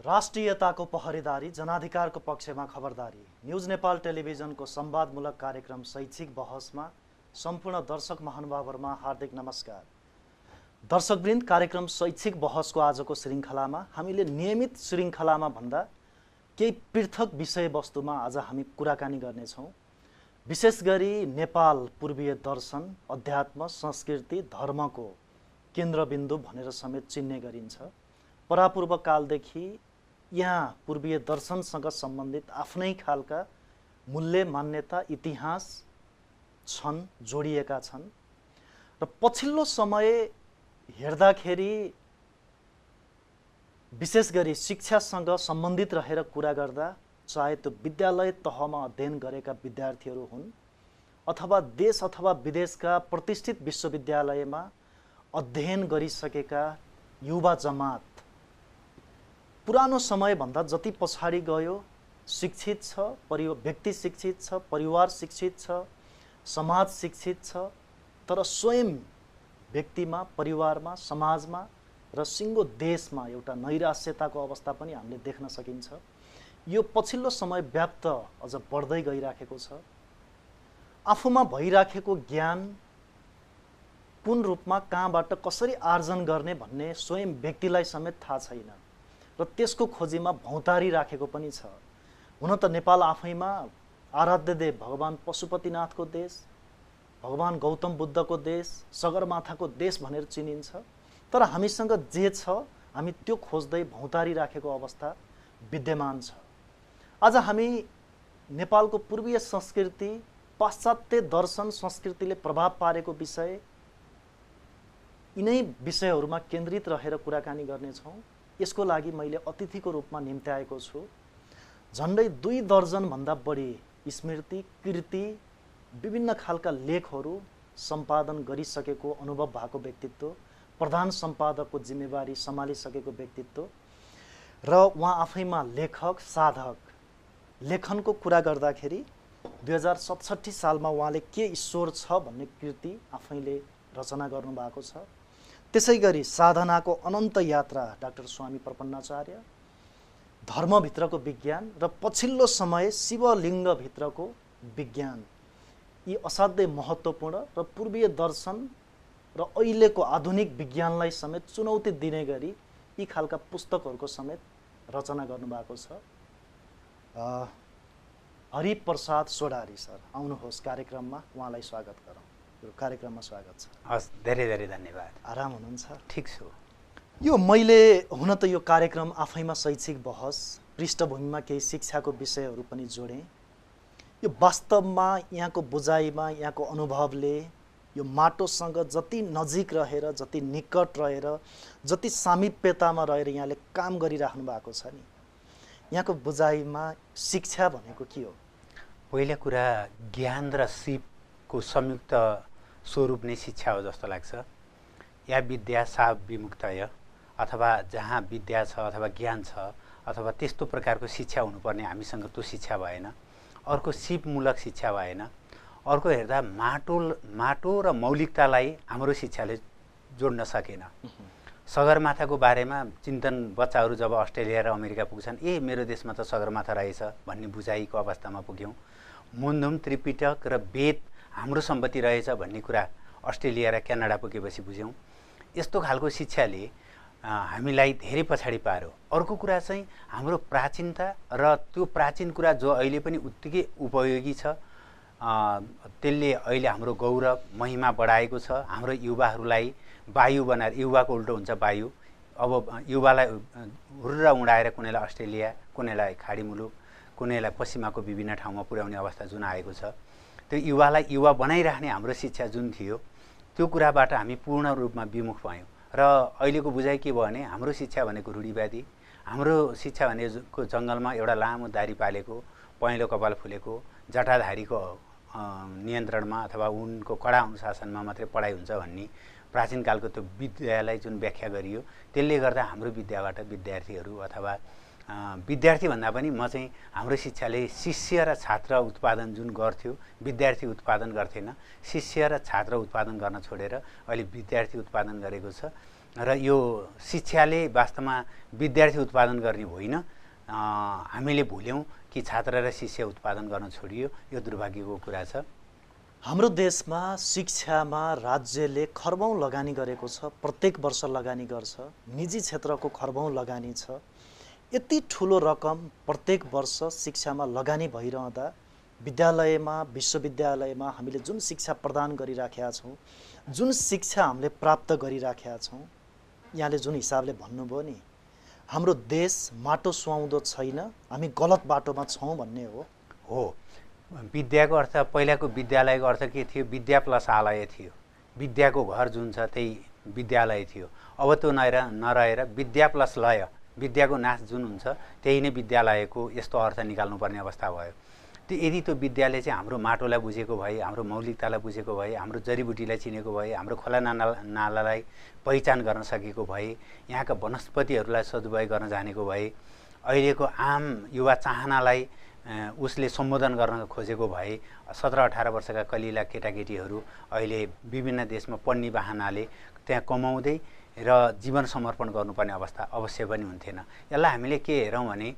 राष्ट्रियताको पहरेदारी, जनाधिकारको पक्षमा खबरदारी। न्युज नेपाल टेलिभिजनको संवादमूलक कार्यक्रम शैक्षिक बहसमा सम्पूर्ण दर्शक महानुभावहरुमा हार्दिक नमस्कार। दर्शकवृन्द, कार्यक्रम शैक्षिक बहसको आजको श्रृङ्खलामा हामीले नियमित श्रृङ्खलामा भन्दा केही पृथक विषयवस्तुमा आज हामी कुराकानी गर्नेछौँ। विशेष गरी नेपाल पूर्वीय दर्शन, अध्यात्म, संस्कृति, धर्मको केन्द्रबिन्दु भनेर समेत चिन्ने गरिन्छ। परापूर्व कालदेखि यहाँ पूर्वीय दर्शनसँग सम्बन्धित आफ्नै खालका मूल्य, मान्यता, इतिहास छन्, जोडिएका छन् र पछिल्लो समय हेर्दाखेरि विशेष गरी शिक्षासँग सम्बन्धित रहेर कुरा गर्दा, चाहे त्यो विद्यालय तहमा अध्ययन गरेका विद्यार्थीहरू हुन् अथवा देश अथवा विदेशका प्रतिष्ठित विश्वविद्यालयमा अध्ययन गरिसकेका युवा जमात पुरानो समयभन्दा जति पछाडि गयो, शिक्षित छ, व्यक्ति शिक्षित छ, परिवार शिक्षित छ, समाज शिक्षित छ, तर स्वयं व्यक्तिमा, परिवारमा, समाजमा र सिङ्गो देशमा एउटा नैराश्यताको अवस्था पनि हामीले देख्न सकिन्छ। यो पछिल्लो समय व्याप्त अझ बढ्दै गइराखेको छ। आफूमा भइराखेको ज्ञान कुन रूपमा, कहाँबाट, कसरी आर्जन गर्ने भन्ने स्वयं व्यक्तिलाई समेत थाहा छैन र त्यसको खोजीमा भौतारी राखेको पनि छ। हुन त नेपाल आफैमा आराध्य देव भगवान पशुपतिनाथको देश, भगवान गौतम बुद्धको देश, सगरमाथाको देश भनेर चिनिन्छ। तर हामीसँग जे छ हामी त्यो खोज्दै भौतारी राखेको अवस्था विद्यमान छ। आज हामी नेपालको पूर्वीय संस्कृति, पाश्चात्य दर्शन संस्कृतिले प्रभाव पारेको विषय, यिनै विषयहरूमा केन्द्रित रहेर कुराकानी गर्नेछौँ। यसको लागि मैले अतिथिको रूपमा निम्त्याएको छु झन्डै 2 दर्जनभन्दा बढी स्मृति, कृति, विभिन्न खालका लेखहरू सम्पादन गरिसकेको अनुभव भएको व्यक्तित्व, प्रधान सम्पादकको जिम्मेवारी सम्हालिसकेको व्यक्तित्व र उहाँ आफैमा लेखक, साधक। लेखनको कुरा गर्दाखेरि 2067 सालमा उहाँले के ईश्वर छ भन्ने कृति आफैले रचना गर्नुभएको छ। त्यसै गरी साधनाको अनन्त यात्रा डाक्टर स्वामी प्रपन्नाचार्य, धर्मभित्रको विज्ञान र पछिल्लो समय शिवलिङ्गभित्रको विज्ञान, यी असाध्यै महत्त्वपूर्ण र पूर्वीय दर्शन र अहिलेको आधुनिक विज्ञानलाई समेत चुनौती दिने गरी यी खालका पुस्तकहरूको समेत रचना गर्नुभएको छ। हरिप्रसाद सोडारी सर आउनुहोस् कार्यक्रममा, उहाँलाई स्वागत गरौँ। कार्यक्रममा स्वागत छ। हस्, धेरै धेरै धन्यवाद। आराम हुनुहुन्छ? ठिक छु। यो मैले हुन त यो कार्यक्रम आफैमा शैक्षिक बहस, पृष्ठभूमिमा केही शिक्षाको विषयहरू पनि जोडेँ। यो वास्तवमा यहाँको बुझाइमा, यहाँको अनुभवले यो माटोसँग जति नजिक रहेर, जति निकट रहेर, जति सामिप्यतामा रहेर यहाँले काम गरिराख्नु भएको छ नि, यहाँको बुझाइमा शिक्षा भनेको के हो? पहिला कुरा ज्ञान र सिपको संयुक्त स्वरूप नै शिक्षा हो जस्तो लाग्छ। या विद्या सा विमुक्तय, अथवा जहाँ विद्या छ अथवा ज्ञान छ अथवा त्यस्तो प्रकारको शिक्षा हुनुपर्ने हामीसँग त्यो शिक्षा भएन। अर्को सिपमूलक शिक्षा भएन। अर्को हेर्दा माटो र मौलिकतालाई हाम्रो शिक्षाले जोड्न सकेन। सगरमाथाको बारेमा चिन्तन बच्चाहरू जब अस्ट्रेलिया र अमेरिका पुग्छन्, मेरो देशमा त सगरमाथा रहेछ भन्ने बुझाइको अवस्थामा पुग्यौँ। मुन्धुम, त्रिपिटक र वेद हाम्रो सम्पत्ति रहेछ भन्ने कुरा अस्ट्रेलिया र क्यानाडा पुगेपछि बुझ्यौँ। यस्तो खालको शिक्षाले हामीलाई धेरै पछाडि पार्यो। अर्को कुरा चाहिँ हाम्रो प्राचीनता र त्यो प्राचीन कुरा जो अहिले पनि उत्तिकै उपयोगी छ, त्यसले अहिले हाम्रो गौरव, महिमा बढाएको छ। हाम्रो युवाहरूलाई वायु बनाएर, युवाको उल्टो हुन्छ वायु, अब युवालाई हुर्र उडाएर कुनैलाई अस्ट्रेलिया, कुनैलाई खाडी मुलुक, कुनैलाई पश्चिमाको विभिन्न ठाउँमा पुर्याउने अवस्था जुन आएको छ, त्यो युवालाई युवा बनाइराख्ने हाम्रो शिक्षा जुन थियो, त्यो कुराबाट हामी पूर्ण रूपमा विमुख भयौँ। र अहिलेको बुझाइ के भयो भने हाम्रो शिक्षा भनेको रूढिवादी, हाम्रो शिक्षा भनेको जङ्गलमा एउटा लामो दारी पालेको, पहेँलो कपाल फुलेको, जटाधारीको नियन्त्रणमा अथवा उनको कडा अनुशासनमा मात्रै पढाइ हुन्छ भन्ने प्राचीन कालको त्यो विद्यालाई जुन व्याख्या गरियो, त्यसले गर्दा हाम्रो विद्याबाट विद्यार्थीहरू अथवा विद्यार्थी भन्दा पनि म चाहिँ हाम्रो शिक्षाले शिष्य र छात्र उत्पादन जुन गर्थ्यो, विद्यार्थी उत्पादन गर्थेन। शिष्य र छात्र उत्पादन गर्न छोडेर अहिले विद्यार्थी उत्पादन गरेको छ। र यो शिक्षाले वास्तवमा विद्यार्थी उत्पादन गर्ने होइन, हामीले भुल्यौँ कि छात्र र शिष्य उत्पादन गर्न छोडियो। यो दुर्भाग्यको कुरा छ। हाम्रो देशमा शिक्षामा राज्यले खर्बौँ लगानी गरेको छ, प्रत्येक वर्ष लगानी गर्छ। निजी क्षेत्रको खर्बौँ लगानी छ। यति ठुलो रकम प्रत्येक वर्ष शिक्षामा लगानी भइरहँदा विद्यालयमा, विश्वविद्यालयमा हामीले जुन शिक्षा प्रदान गरिराखेका छौँ, जुन शिक्षा हामीले प्राप्त गरिराखेका छौँ, यहाँले जुन हिसाबले भन्नुभयो नि, हाम्रो देश माटो सुहाउँदो छैन, हामी गलत बाटोमा छौँ भन्ने हो। विद्याको अर्थ, पहिलाको विद्यालयको अर्थ के थियो? विद्या प्लस आलय थियो। विद्याको घर जुन छ त्यही विद्यालय थियो। अब त्यो नरहेर विद्या प्लस लय, विद्याको नाश जुन हुन्छ त्यही नै विद्यालयको यस्तो अर्थ निकाल्नुपर्ने अवस्था भयो। यदि त्यो विद्याले चाहिँ हाम्रो माटोलाई बुझेको भए, हाम्रो मौलिकतालाई बुझेको भए, हाम्रो जडीबुटीलाई चिनेको भए, हाम्रो खोला नालालाई पहिचान गर्न सकेको भए, यहाँका वनस्पतिहरूलाई सदुपयोग गर्न जानेको भए, अहिलेको आम युवा चाहनालाई उसले सम्बोधन गर्न खोजेको भए, 17-18 वर्षका कलिला केटाकेटीहरू अहिले विभिन्न देशमा पढ्ने बहानाले त्यहाँ कमाउँदै र जीवन समर्पण गर्नुपर्ने अवस्था अवश्य पनि हुन्थेन। यसलाई हामीले के हेरौँ भने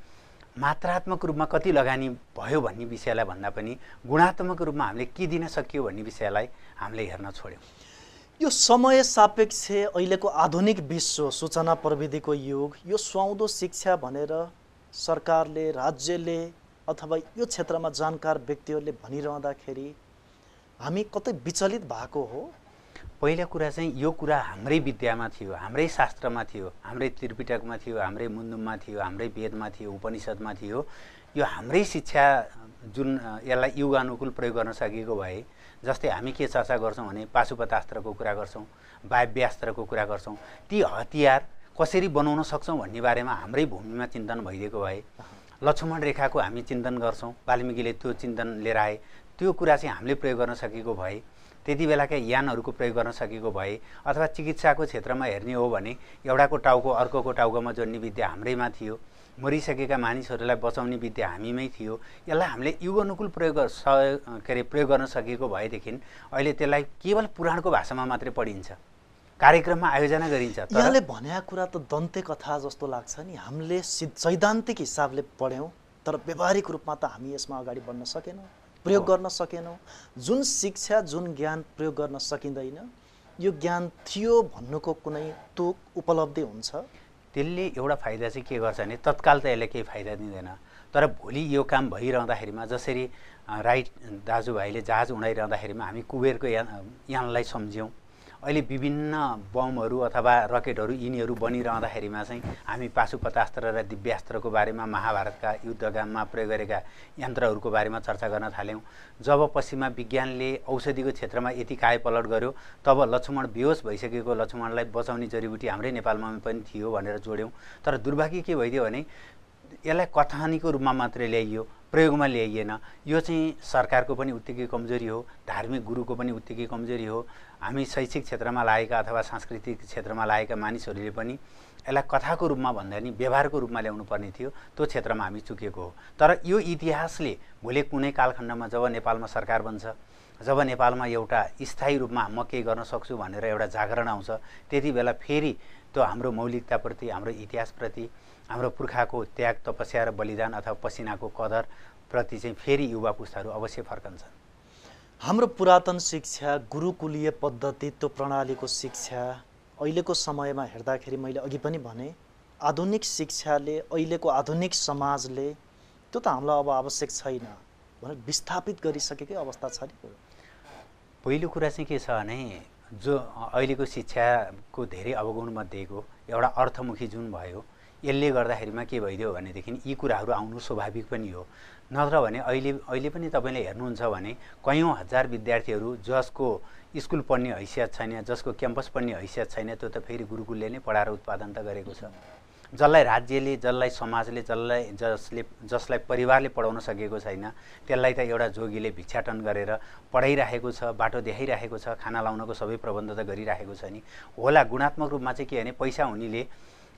मात्रात्मक रूपमा कति लगानी भयो भन्ने विषयलाई भन्दा पनि गुणात्मक रूपमा हामीले के दिन सकियो भन्ने विषयलाई हामीले हेर्न छोड्यौँ। यो समय सापेक्ष अहिलेको आधुनिक विश्व, सूचना प्रविधिको युग, यो सुहाउँदो शिक्षा भनेर सरकारले, राज्यले अथवा यो क्षेत्रमा जानकार व्यक्तिहरूले भनिरहँदाखेरि हामी कतै विचलित भएको हो। पहिला कुरा चाहिँ यो कुरा हाम्रै विद्यामा थियो, हाम्रै शास्त्रमा थियो, हाम्रै त्रिपिटकमा थियो, हाम्रै मुन्दुममा थियो, हाम्रै वेदमा थियो, उपनिषदमा थियो। यो हाम्रै शिक्षा जुन यसलाई युगानुकूल प्रयोग गर्न सकेको भए, जस्तै हामी के चर्चा गर्छौँ भने पाशुपतास्त्रको कुरा गर्छौँ, वायव्यास्त्रको कुरा गर्छौँ, ती हतियार कसरी बनाउन सक्छौँ भन्ने बारेमा हाम्रै भूमिमा चिन्तन भइदिएको भए, लक्ष्मण रेखाको हामी चिन्तन गर्छौँ, वाल्मिकीले त्यो चिन्तन लिएर आए, त्यो कुरा चाहिँ हामीले प्रयोग गर्न सकेको भए, त्यति बेलाका यानहरूको प्रयोग गर्न सकेको भए, अथवा चिकित्साको क्षेत्रमा हेर्ने हो भने एउटाको टाउको अर्कोको टाउकोमा जोड्ने विद्या हाम्रैमा थियो, मरिसकेका मानिसहरूलाई बचाउने विद्या हामीमै थियो। यसलाई हामीले युगानुकूल प्रयोग गर्न सकेको भएदेखि अहिले त्यसलाई केवल पुराणको भाषामा मात्रै पढिन्छ, कार्यक्रममा आयोजना गरिन्छ। यहाँले भनेको कुरा त दन्ते कथा जस्तो लाग्छ नि। हामीले सैद्धान्तिक हिसाबले पढ्यौँ, तर व्यावहारिक रूपमा त हामी यसमा अगाडि बढ्न सकेनौँ, प्रयोग गर्न सकेनौँ। जुन शिक्षा, जुन ज्ञान प्रयोग गर्न सकिँदैन, यो ज्ञान थियो भन्नुको कुनै तुक उपलब्धि हुन्छ? त्यसले एउटा फाइदा चाहिँ के गर्छ भने तत्काल त यसले केही फाइदा दिँदैन, तर भोलि यो काम भइरहँदाखेरिमा, जसरी राइट दाजुभाइले जहाज उडाइरहँदाखेरिमा हामी कुबेरको यानलाई सम्झ्यौँ, अहिले विभिन्न बमहरू अथवा रकेटहरू यिनीहरू बनिरहँदाखेरिमा चाहिँ हामी पाशुपतास्त्र र दिव्यास्त्रको बारेमा, महाभारतका युद्धमा प्रयोग गरेका यन्त्रहरूको बारेमा चर्चा गर्न थाल्यौँ। जब पश्चिमा विज्ञानले औषधिको क्षेत्रमा यति कायपलट गर्यो, तब लक्ष्मण बेहोस भइसकेको लक्ष्मणलाई बचाउने जडीबुटी हाम्रै नेपालमा पनि थियो भनेर जोड्यौँ। तर दुर्भाग्य के भइदियो भने यसलाई कथानीको रूपमा मात्रै ल्याइयो, प्रयोगमा ल्याइएन। यो चाहिँ सरकारको पनि उत्तिकै कमजोरी हो, धार्मिक गुरुको पनि उत्तिकै कमजोरी हो। हामी शैक्षिक क्षेत्रमा लागेका अथवा सांस्कृतिक क्षेत्रमा लागेका मानिसहरूले पनि यसलाई कथाको रूपमा भन्दा नि व्यवहारको रूपमा ल्याउनु पर्ने थियो। त्यो क्षेत्रमा हामी चुकेको हो। तर यो इतिहासले भोलि कुनै कालखण्डमा जब नेपालमा सरकार बन्छ, जब नेपालमा एउटा स्थायी रूपमा म केही गर्न सक्छु भनेर एउटा जागरण आउँछ, त्यति बेला फेरि त्यो हाम्रो मौलिकताप्रति, हाम्रो इतिहासप्रति, हाम्रो पुर्खाको त्याग, तपस्या र बलिदान अथवा पसिनाको कदरप्रति चाहिँ फेरि युवा पुस्ताहरू अवश्य फर्कन्छन्। हाम्रो पुरातन शिक्षा, गुरुकुलीय पद्धति, त्यो प्रणालीको शिक्षा अहिलेको समयमा हेर्दाखेरि मैले अघि पनि भने, आधुनिक शिक्षाले, अहिलेको आधुनिक समाजले त्यो त हामीलाई अब आवश्यक छैन भनेर विस्थापित गरिसकेकै अवस्था छ नि। पहिलो कुरा चाहिँ के छ भने जो अहिलेको शिक्षाको धेरै अवगुणमध्येको एउटा अर्थमुखी जुन भयो, यसले गर्दाखेरिमा के भइदियो भनेदेखि यी कुराहरू आउनु स्वाभाविक पनि हो। नत्र भने अहिले पनि तपाईँले हेर्नुहुन्छ भने कयौँ हजार विद्यार्थीहरू जसको स्कुल पढ्ने हैसियत छैन, जसको क्याम्पस पढ्ने हैसियत छैन, त्यो त फेरि गुरुकुलले नै पढाएर उत्पादन त गरेको छ। जसलाई राज्यले, जसलाई समाजले, जसलाई परिवारले पढाउन सकेको छैन, त्यसलाई त एउटा जोगीले भिक्षाटन गरेर पढाइराखेको छ, बाटो देखाइराखेको छ, खाना लाउनको सबै प्रबन्ध त गरिराखेको छ नि। होला गुणात्मक रूपमा चाहिँ के भने पैसा हुनेले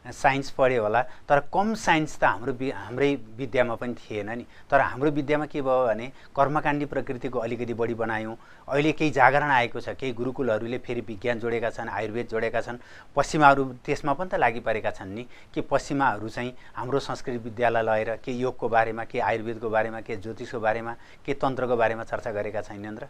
साइन्स पढ्यो होला, तर कम साइन्स त हाम्रै विद्यामा पनि थिएन नि। तर हाम्रो विद्यामा के भयो भने कर्मकाण्डी प्रकृतिको अलिकति बढी बनायौँ। अहिले केही जागरण आएको छ, केही गुरुकुलहरूले फेरि विज्ञान जोडेका छन्, आयुर्वेद जोडेका छन्। पश्चिमाहरू त्यसमा पनि त लागिपरेका छन् नि, कि पश्चिमाहरू चाहिँ हाम्रो संस्कृत विद्यालय लगेर के योगको बारेमा, के आयुर्वेदको बारेमा, के ज्योतिषको बारेमा, के तन्त्रको बारेमा चर्चा गरेका छैनन् र।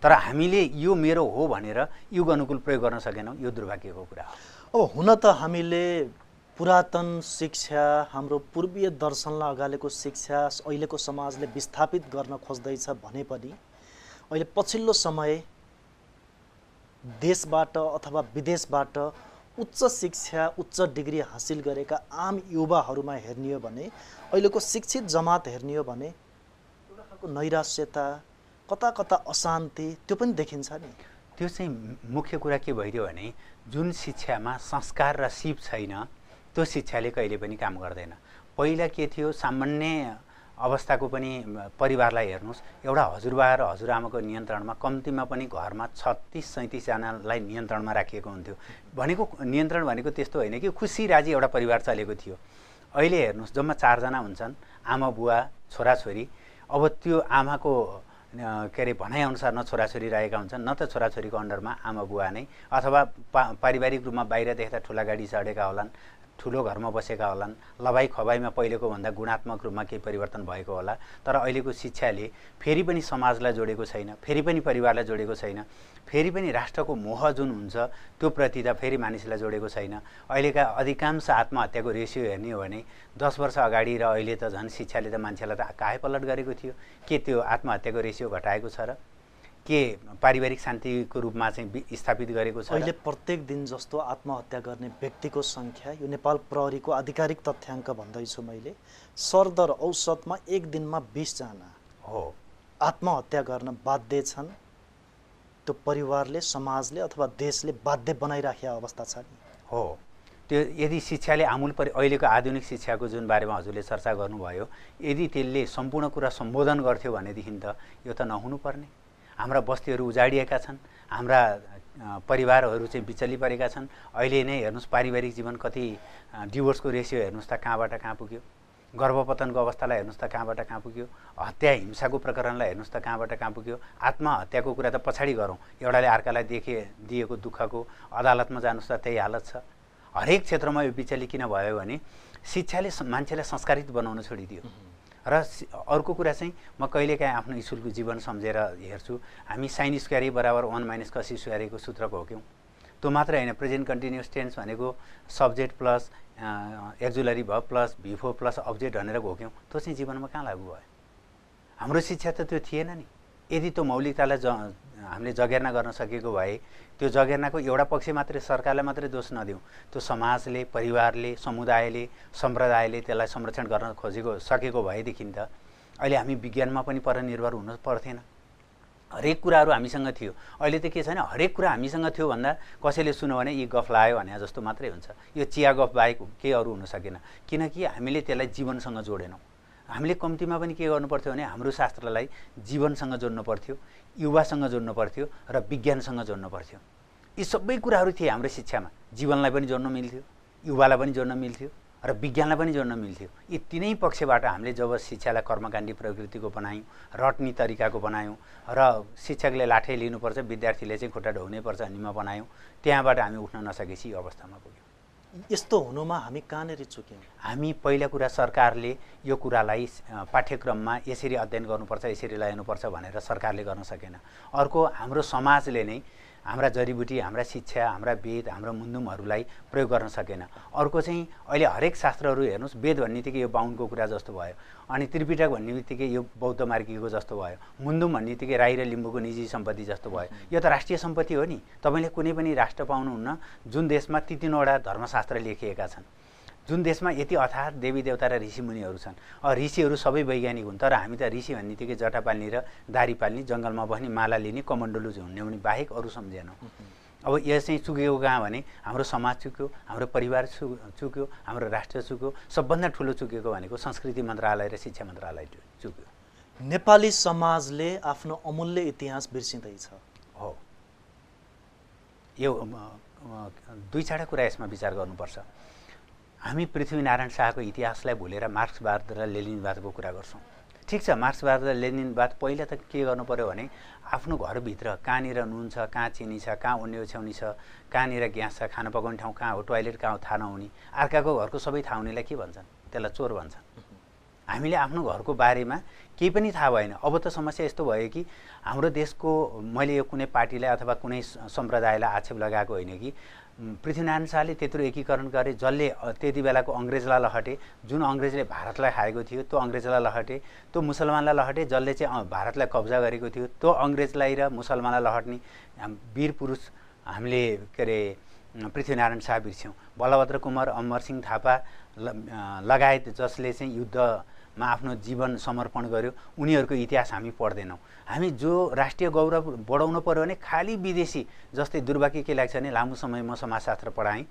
तर हामीले यो मेरो हो भनेर युग अनुकूल प्रयोग गर्न सकेनौँ, यो दुर्भाग्यको कुरा हो। अब हुन त हामीले पुरातन शिक्षा, हाम्रो पूर्वीय दर्शनलाई अगाडिको शिक्षा अहिलेको समाजले विस्थापित गर्न खोज्दैछ भने पनि अहिले पछिल्लो समय देशबाट अथवा विदेशबाट उच्च शिक्षा, उच्च डिग्री हासिल गरेका आम युवाहरूमा हेर्ने हो भने, अहिलेको शिक्षित जमात हेर्ने हो भने एउटा खालको नैराश्यता, कता कता अशान्ति त्यो पनि देखिन्छ नि। त्यो चाहिँ मुख्य कुरा के भइदियो भने जुन शिक्षामा संस्कार र सिप छैन त्यो शिक्षाले कहिले पनि काम गर्दैन। पहिला के थियो, सामान्य अवस्थाको पनि परिवारलाई हेर्नुहोस्, एउटा हजुरबा र हजुरआमाको नियन्त्रणमा कम्तीमा पनि घरमा 36-37 जनालाई नियन्त्रणमा राखिएको हुन्थ्यो। भनेको नियन्त्रण भनेको त्यस्तो होइन कि खुसी राजी एउटा परिवार चलेको थियो। अहिले हेर्नुहोस्, जम्मा 4 जना हुन्छन्, आमा बुवा छोराछोरी। अब त्यो आमाको के अरे भनाइअनुसार न छोराछोरी रहेका हुन्छन्, न त छोराछोरीको अन्डरमा आमा बुवा नै, अथवा पारिवारिक रूपमा बाहिर देख्दा ठुला गाडी चढेका होलान्, ठुलो घरमा बसेका होलान्, लबाई खबाईमा पहिलेको भन्दा गुणात्मक रूपमा केही परिवर्तन भएको होला। तर अहिलेको शिक्षाले फेरि पनि समाजलाई जोडेको छैन, फेरि पनि परिवारलाई जोडेको छैन, फेरि पनि राष्ट्रको मोह जुन हुन्छ त्यो प्रति त फेरि मानिसलाई जोडेको छैन। अहिलेका अधिकांश आत्महत्याको रेसियो हेर्ने हो भने 10 वर्ष अगाडि र अहिले त झन् शिक्षाले त मान्छेलाई त काहेपलट गरेको थियो। के त्यो आत्महत्याको रेसियो घटाएको छ र के पारिवारिक शान्तिको रूपमा चाहिँ स्थापित गरेको छ? अहिले प्रत्येक दिन जस्तो आत्महत्या गर्ने व्यक्तिको सङ्ख्या, यो नेपाल प्रहरीको आधिकारिक तथ्याङ्क भन्दैछु मैले, सरदर औसतमा एक दिनमा 20 जना हो आत्महत्या गर्न बाध्य छन्। त्यो परिवारले, समाजले अथवा देशले बाध्य बनाइराखेको अवस्था छ नि। हो, त्यो यदि शिक्षाले अहिलेको आधुनिक शिक्षाको जुन बारेमा हजुरले चर्चा गर्नुभयो, यदि त्यसले सम्पूर्ण कुरा सम्बोधन गर्थ्यो भनेदेखि त यो त नहुनुपर्ने। हाम्रा बस्तीहरू उजाडिएका छन्, हाम्रा परिवारहरू चाहिँ विचली परेका छन्। अहिले नै हेर्नुहोस्, पारिवारिक जीवन कति डिभोर्सको रेसियो हेर्नुहोस् त कहाँबाट कहाँ पुग्यो, गर्भपतनको अवस्थालाई हेर्नुहोस् त कहाँबाट कहाँ पुग्यो, हत्या हिंसाको प्रकरणलाई हेर्नुहोस् त कहाँबाट कहाँ पुग्यो। आत्महत्याको कुरा त पछाडि गरौँ, एउटाले अर्कालाई दिएको दुःखको अदालतमा जानुहोस् त त्यही हालत छ। हरेक क्षेत्रमा यो विचली किन भयो भने शिक्षाले मान्छेलाई संस्कारित बनाउन छोडिदियो। र अर्को कुरा चाहिँ म कहिलेकाहीँ आफ्नो स्कुलको जीवन सम्झेर हेर्छु, हामी साइन स्क्वायर बराबर 1 - cos स्क्वायरको सूत्र घोक्यौँ। त्यो मात्रै होइन, प्रेजेन्ट कन्टिन्युअस टेन्स भनेको subject plus auxiliary verb plus V4 plus object भनेर घोक्यौँ। त्यो चाहिँ जीवनमा कहाँ लागू भयो? हाम्रो शिक्षा त त्यो थिएन नि। यदि त्यो मौलिकतालाई हामीले जगेर्ना गर्न सकेको भए, त्यो जगेर्नाको एउटा पक्ष मात्रै, सरकारलाई मात्रै दोष नदिउँ, त्यो समाजले, परिवारले, समुदायले, सम्प्रदायले त्यसलाई संरक्षण गर्न सकेको भएदेखि त अहिले हामी विज्ञानमा पनि परनिर्भर हुनु पर्थेन। हरेक कुराहरू हामीसँग थियो। अहिले त के छैन, हरेक कुरा हामीसँग थियो भन्दा कसैले सुन्यो भने यी गफ लायो भने जस्तो मात्रै हुन्छ। यो चिया गफ बाहेक केही अरू हुन सकेन, किनकि हामीले त्यसलाई जीवनसँग जोडेनौँ। हामीले कम्तीमा पनि के गर्नु पर्थ्यो भने हाम्रो शास्त्रलाई जीवनसँग जोड्नु पर्थ्यो, युवासँग जोड्नु पर्थ्यो र विज्ञानसँग जोड्नु पर्थ्यो। यी सबै कुराहरू थिए हाम्रो शिक्षामा। जीवनलाई पनि जोड्न मिल्थ्यो, युवालाई पनि जोड्न मिल्थ्यो र विज्ञानलाई पनि जोड्न मिल्थ्यो। यी तिनै पक्षबाट हामीले जब शिक्षालाई कर्मकाण्डी प्रकृतिको बनायौँ, रट्ने तरिकाको बनायौँ र शिक्षकले लाठै लिनुपर्छ, विद्यार्थीले चाहिँ खुट्टा ढोग्नै पर्छ भन्नेमा बनायौँ, त्यहाँबाट हामी उठ्न नसकेपछि यो अवस्थामा पुग्यौँ। यस्तो हुनुमा हामी कहाँनिर चुक्यौँ? हामी पहिला कुरा सरकारले यो कुरालाई पाठ्यक्रममा यसरी अध्ययन गर्नुपर्छ, यसरी ल्याउनुपर्छ भनेर सरकारले गर्न सकेन। अर्को, हाम्रो समाजले नै हाम्रा जडीबुटी, हाम्रा शिक्षा, हाम्रा वेद, हाम्रा मुन्दुमहरूलाई प्रयोग गर्न सकेन। अर्को चाहिँ अहिले हरेक शास्त्रहरू हेर्नुहोस्, वेद भन्ने बित्तिकै यो बाहुनको कुरा जस्तो भयो, अनि त्रिपिटक भन्ने बित्तिकै यो बौद्ध मार्गीको जस्तो भयो, मुन्दुम भन्ने बित्तिकै राई र लिम्बूको निजी सम्पत्ति जस्तो भयो। यो त राष्ट्रिय सम्पत्ति हो नि। तपाईँले कुनै पनि राष्ट्र पाउनुहुन्न जुन देशमा ती 3वटा धर्मशास्त्र लेखिएका छन्, जुन देशमा यति अर्थात् देवी देवता र ऋषिमुनिहरू छन्। ऋषिहरू सबै वैज्ञानिक हुन्, तर हामी त ऋषि भन्ने बित्तिकै जटा पाल्ने र दारी पाल्ने, जङ्गलमा बस्ने, माला लिने, कमण्डलु झुन्ड्याउने बाहेक अरू सम्झेनौँ। अब यो चाहिँ चुकेको कहाँ भने हाम्रो समाज चुक्यो, हाम्रो परिवार चुक्यो, हाम्रो राष्ट्र चुक्यो। सबभन्दा ठुलो चुकेको भनेको संस्कृति मन्त्रालय र शिक्षा मन्त्रालय चुक्यो। नेपाली समाजले आफ्नो अमूल्य इतिहास बिर्सिँदैछ। हो, यो 2-4 कुरा यसमा विचार गर्नुपर्छ। हामी पृथ्वीनारायण शाहको इतिहासलाई भुलेर मार्क्सवाद र लेनिनवादको कुरा गर्छौँ। ठिक छ, मार्क्सवाद र लेनिनवाद पहिला त के गर्नु पर्यो भने आफ्नो घरभित्र कहाँनिर नुन छ, कहाँ चिनी छ, कहाँ ओछ्याउनी छ, कहाँनिर ग्यास छ, खाना पकाउने ठाउँ कहाँ हो, टोयलेट कहाँ हो थाहा नहुने, अर्काको घरको सबै थाहा हुनेलाई के भन्छन्? त्यसलाई चोर भन्छन्। हामीले आफ्नो घरको बारेमा केही पनि थाहा भएन। अब त समस्या यस्तो भयो कि हाम्रो देशको, मैले यो कुनै पार्टीलाई अथवा कुनै सम्प्रदायलाई आक्षेप लगाएको होइन कि पृथ्वीनारायण शाहले त्यत्रो एकीकरण गरे, जसले त्यति बेलाको अङ्ग्रेजलाई लहटे, जुन अङ्ग्रेजले भारतलाई खाएको थियो त्यो अङ्ग्रेजलाई लहटे, त्यो मुसलमानलाई लहटे जसले चाहिँ भारतलाई कब्जा गरेको थियो, त्यो अङ्ग्रेजलाई र मुसलमानलाई लहट्ने वीर पुरुष हामीले के अरे पृथ्वीनारायण शाह बिर्स्यौँ। बलभद्र कुँवर, अमरसिंह थापा लगायत जसले चाहिँ युद्धमा आफ्नो जीवन समर्पण गर्यो, उनीहरूको इतिहास हामी पढ्दैनौँ। हामी जो राष्ट्रिय गौरव बढाउनु पर्यो भने खालि विदेशी, जस्तै दुर्भाग्य के लाग्छ भने लामो समय म समाजशास्त्र पढाएँ।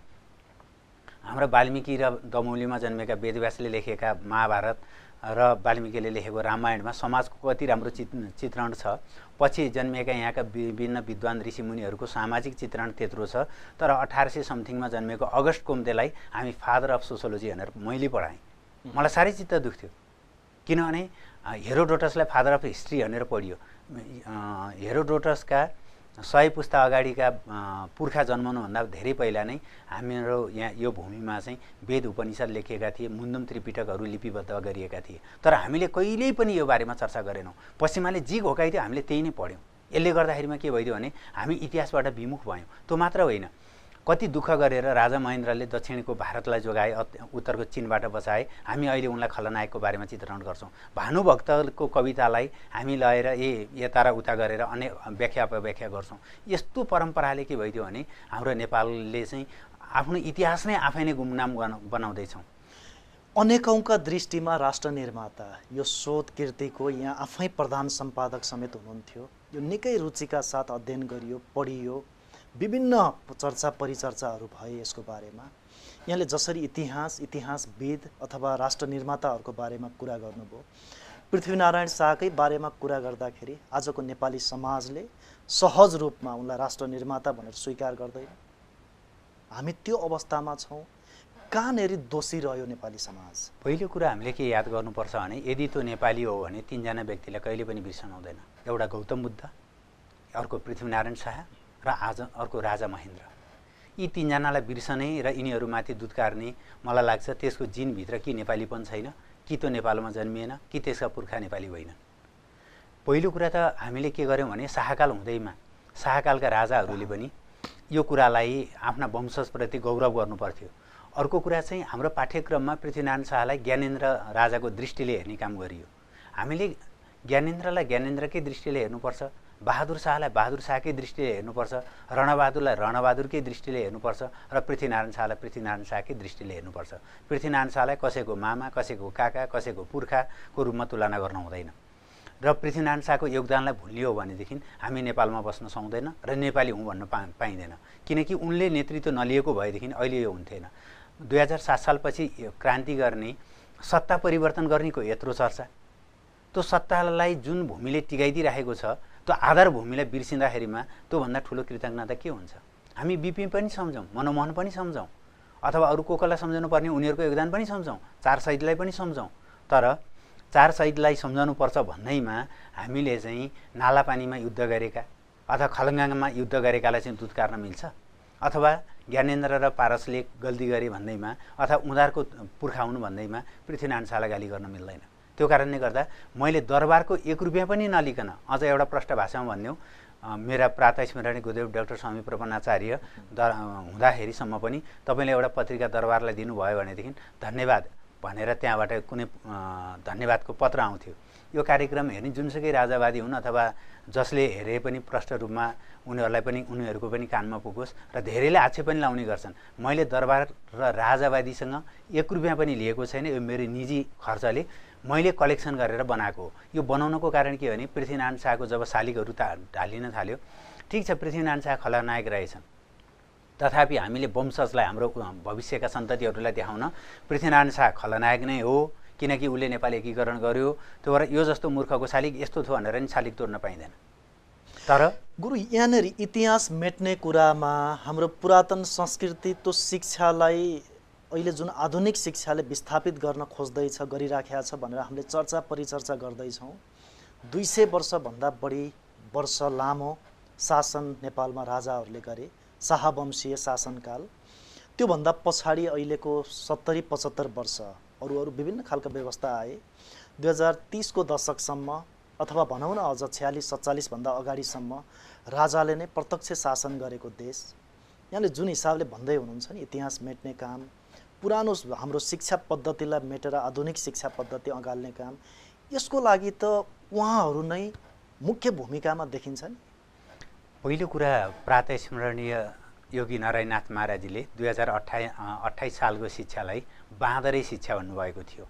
हाम्रा वाल्मिकी र दमौलीमा जन्मेका वेदव्यासले लेखेका महाभारत र वाल्मिकीले लेखेको रामायणमा समाजको कति राम्रो चित्रण छ। पछि जन्मिएका यहाँका विभिन्न विद्वान ऋषिमुनिहरूको सामाजिक चित्रण त्यत्रो छ। तर 1800 समथिङमा जन्मेको अगस्ट कोम्तेलाई हामी फादर अफ सोसियोलोजी भनेर मैले पढाएँ। मलाई साह्रै चित्त दुख्थ्यो, किनभने हेरोडोटसलाई फादर अफ हिस्ट्री भनेर पढियो। हेरोडोटसका 100 पुस्ता अगाडिका पुर्खा जन्मनुभन्दा धेरै पहिला नै हाम्रो यहाँ यो भूमिमा चाहिँ वेद उपनिषद लेखिएका थिए, मुन्दुम त्रिपिटकहरू लिपिबद्ध गरिएका थिए। तर हामीले कहिल्यै पनि यो बारेमा चर्चा गरेनौँ। पश्चिमाले जे घोकाइदियो हामीले त्यही नै पढ्यौँ। यसले गर्दाखेरिमा के भइदियो भने हामी इतिहासबाट विमुख भयौँ। त्यो मात्र होइन, कति दुःख गरेर राजा महेन्द्रले दक्षिणको भारतलाई जोगाए, उत्तरको चीनबाट बचाए। हामी अहिले उनलाई खलनायकको बारेमा चित्रण गर्छौँ। भानुभक्तको कवितालाई हामी लगाएर यता र उता गरेर अनेक व्याख्या अपव्याख्या गर्छौँ। यस्तो परम्पराले के भइदियो भने हाम्रो नेपालले चाहिँ आफ्नो इतिहास नै आफै नै गुमनाम बनाउँदैछौँ। अनेकौंका दृष्टिमा राष्ट्र निर्माता यो शोध कृतिको यहाँ आफै प्रधान सम्पादक समेत हुनुहुन्थ्यो। यो निकै रुचिका साथ अध्ययन गरियो, पढियो, विभिन्न चर्चा परिचर्चाहरू भए यसको बारेमा। यहाँले जसरी इतिहासविद अथवा राष्ट्र निर्माताहरूको बारेमा कुरा गर्नुभयो, पृथ्वीनारायण शाहकै बारेमा कुरा गर्दाखेरि आजको नेपाली समाजले सहज रूपमा उनलाई राष्ट्र निर्माता भनेर स्वीकार गर्दैन। हामी त्यो अवस्थामा छौँ। कहाँनेरि दोषी रह्यो नेपाली समाज? पहिलो कुरा हामीले के याद गर्नुपर्छ भने यदि त्यो नेपाली हो भने तीनजना व्यक्तिलाई कहिले पनि बिर्सन हुँदैन। एउटा गौतम बुद्ध, अर्को पृथ्वीनारायण शाह र आज अर्को राजा महेन्द्र। यी तीनजनालाई बिर्सने र यिनीहरूमाथि दुत्कार्ने, मलाई लाग्छ त्यसको जिनभित्र कि नेपालीपन छैन, कि त्यो नेपालमा जन्मिएन, कि त्यसका पुर्खा नेपाली होइनन्। पहिलो कुरा त हामीले के गर्यौँ भने शाहकाल हुँदैमा शाहकालका राजाहरूले पनि यो कुरालाई आफ्ना वंशजप्रति गौरव गर्नुपर्थ्यो। अर्को कुरा चाहिँ हाम्रो पाठ्यक्रममा पृथ्वीनारायण शाहलाई ज्ञानेन्द्र राजाको दृष्टिले हेर्ने काम गरियो। हामीले ज्ञानेन्द्रलाई ज्ञानेन्द्रकै दृष्टिले हेर्नुपर्छ, बहादुर शाहलाई बहादुर शाहकै दृष्टिले हेर्नुपर्छ, रणबहादुरलाई रणबहादुरकै दृष्टिले हेर्नुपर्छ र पृथ्वीनारायण शाहलाई पृथ्वीनारायण शाहकै दृष्टिले हेर्नुपर्छ। पृथ्वीनारायण शाहलाई कसैको मामा, कसैको काका, कसैको पुर्खाको रूपमा तुलना गर्न हुँदैन। र पृथ्वीनारायण शाहको योगदानलाई भुलियो भनेदेखि हामी नेपालमा बस्न सक्दैन र नेपाली हुँ भन्न पाइँदैन। किनकि उनले नेतृत्व नलिएको भएदेखि अहिले यो हुन्थेन। 2007 सालपछि क्रान्ति गर्ने, सत्ता परिवर्तन गर्नेको यत्रो चर्चा, त्यो सत्तालाई जुन भूमिले टिकाइदिइराखेको छ त्यो आधार भूमिलाई बिर्सिँदाखेरिमा त्योभन्दा ठुलो कृतज्ञता के हुन्छ? हामी बिपी पनि सम्झौँ, मनमोहन पनि सम्झौँ, अथवा अरू को कसलाई सम्झाउनु पर्ने उनीहरूको योगदान पनि सम्झौँ, चार शहीदलाई पनि सम्झौँ। तर चार शहीदलाई सम्झाउनुपर्छ भन्दैमा हामीले चाहिँ नालापानीमा युद्ध गरेका अथवा खलङ्गामा युद्ध गरेकालाई चाहिँ दुत्कार्न मिल्छ? अथवा ज्ञानेन्द्र र पारसले गल्ती गरे भन्दैमा अथवा उनीहरूको पुर्खा हुनु भन्दैमा पृथ्वीनारायण शाहलाई गाली गर्न मिल्दैन। त्यो कारणले गर्दा मैले दरबारको 1 रुपियाँ पनि नलिकन, अझ एउटा प्रष्ट भाषामा भन्यौँ, मेरा प्रातः स्मरणीय गुरुदेव डाक्टर स्वामी प्रपन्नाचार्य हुँदाखेरिसम्म पनि तपाईँले एउटा पत्रिका दरबारलाई दिनुभयो भनेदेखि धन्यवाद भनेर त्यहाँबाट कुनै धन्यवादको पत्र आउँथ्यो। यो कार्यक्रम हेर्ने जुनसुकै राजावादी हुन् अथवा जसले हेरे पनि प्रष्ट रूपमा उनीहरूलाई पनि उनीहरूको पनि कानमा पुगोस् र धेरैले आक्षेप पनि लाउने गर्छन्। मैले दरबार र राजावादीसँग 1 रुपियाँ पनि लिएको छैन। यो मेरो निजी खर्चले मैले कलेक्सन गरेर बनाएको हो। यो बनाउनको कारण के हो भने पृथ्वीनारायण शाहको जब शालिगहरू ढालिन थाल्यो, ठिक छ पृथ्वीनारायण शाह खलनायक रहेछन्, तथापि हामीले वंशजलाई, हाम्रो भविष्यका सन्ततिहरूलाई देखाउन पृथ्वीनारायण शाह खलनायक नै हो, किनकि उसले नेपाल एकीकरण गर्यो। त्यो भएर यो जस्तो मूर्खको शालिग यस्तो थियो भनेर नि शालिग तोड्न पाइँदैन। तर गुरु, यहाँनिर इतिहास मेट्ने कुरामा हाम्रो पुरातन संस्कृति त्यो शिक्षालाई अहिले जुन आधुनिक शिक्षाले विस्थापित गर्न खोज्दैछ गरिराखेका छ भनेर हामीले चर्चा परिचर्चा गर्दैछौँ। 200 वर्षभन्दा बढी वर्ष लामो शासन नेपालमा राजाहरूले गरे, शाहवंशीय शासनकाल। त्योभन्दा पछाडि अहिलेको 70-75 वर्ष अरू विभिन्न खालका व्यवस्था आए। 2030 को दशकसम्म अथवा भनौँ न अझ 46-47 भन्दा अगाडिसम्म राजाले नै प्रत्यक्ष शासन गरेको देश। यहाँले जुन हिसाबले भन्दै हुनुहुन्छ नि इतिहास मेट्ने काम, पुरानो हाम्रो शिक्षा पद्धतिलाई मेटेर आधुनिक शिक्षा पद्धति अँगाल्ने काम, यसको लागि त उहाँहरू नै मुख्य भूमिकामा देखिन्छ नि। पहिलो कुरा प्रातः स्मरणीय योगी नारायणनाथ महाराजले 2028 सालको शिक्षालाई बाँदरे शिक्षा भन्नुभएको थियो।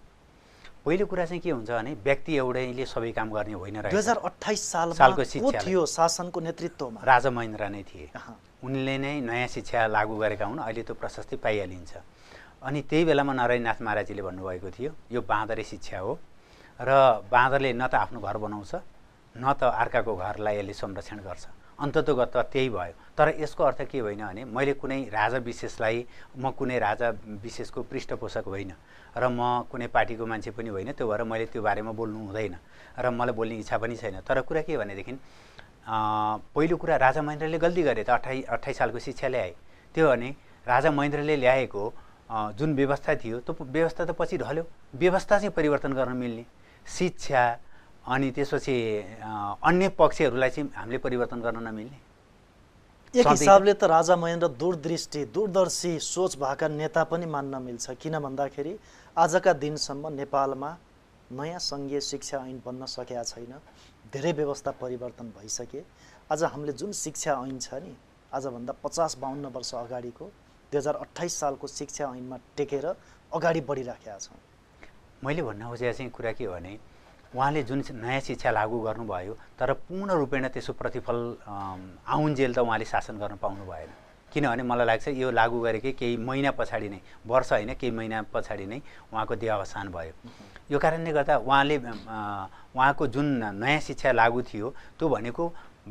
पहिलो कुरा चाहिँ के हुन्छ भने व्यक्ति एउटैले सबै काम गर्ने होइन रहेछ। 2028 सालको शिक्षा थियो शासनको नेतृत्वमा राजा महेन्द्र नै थिए। उनले नै नयाँ शिक्षा लागू गरेका हुन्, अहिले त्यो प्रशस्ति पाइहालिन्छ। अनि त्यही बेलामा नारायणनाथ महाराजले भन्नुभएको थियो यो बाँदरे शिक्षा हो र बाँदरले न त आफ्नो घर बनाउँछ न त अर्काको घरलाई यसले संरक्षण गर्छ। अन्ततोगत त्यही भयो। तर यसको अर्थ के होइन भने मैले कुनै राजा विशेषलाई, म कुनै राजा विशेषको पृष्ठपोषक होइन र म कुनै पार्टीको मान्छे पनि होइन, त्यो भएर मैले त्यो बारेमा बोल्नु हुँदैन र मलाई बोल्ने इच्छा पनि छैन। तर कुरा के भनेदेखि पहिलो कुरा राजा महेन्द्रले गल्ती गरे त 28 सालको शिक्षा ल्याए। त्यो भने राजा महेन्द्रले ल्याएको जुन व्यवस्था थियो त्यो व्यवस्था त पछि ढल्यो। व्यवस्था चाहिँ परिवर्तन गर्न मिल्ने, शिक्षा अनि त्यसपछि अन्य पक्षहरूलाई चाहिँ हामीले परिवर्तन गर्न नमिल्ने। एक हिसाबले त राजा महेन्द्र दूरदर्शी सोच भएका नेता पनि मान्न मिल्छ। किन भन्दाखेरि आजका दिनसम्म नेपालमा नयाँ सङ्घीय शिक्षा ऐन बन्न सकेका छैन। धेरै व्यवस्था परिवर्तन भइसके। आज हामीले जुन शिक्षा ऐन छ नि आजभन्दा 50-52 वर्ष अगाडिको 2028 सालको शिक्षा ऐनमा टेकेर अगाडि बढिराखेका छौँ। मैले भन्न खोजेको चाहिँ कुरा के हो भने उहाँले जुन नयाँ शिक्षा लागू गर्नुभयो तर पूर्ण रूपेण त्यसको प्रतिफल आउन्जेल त उहाँले शासन गर्न पाउनु भएन। किनभने मलाई लाग्छ यो लागू गरेकै केही महिना पछाडि नै, वर्ष होइन केही महिना पछाडि नै उहाँको देहावसान भयो। यो कारणले गर्दा उहाँको जुन नयाँ शिक्षा लागू थियो त्यो भनेको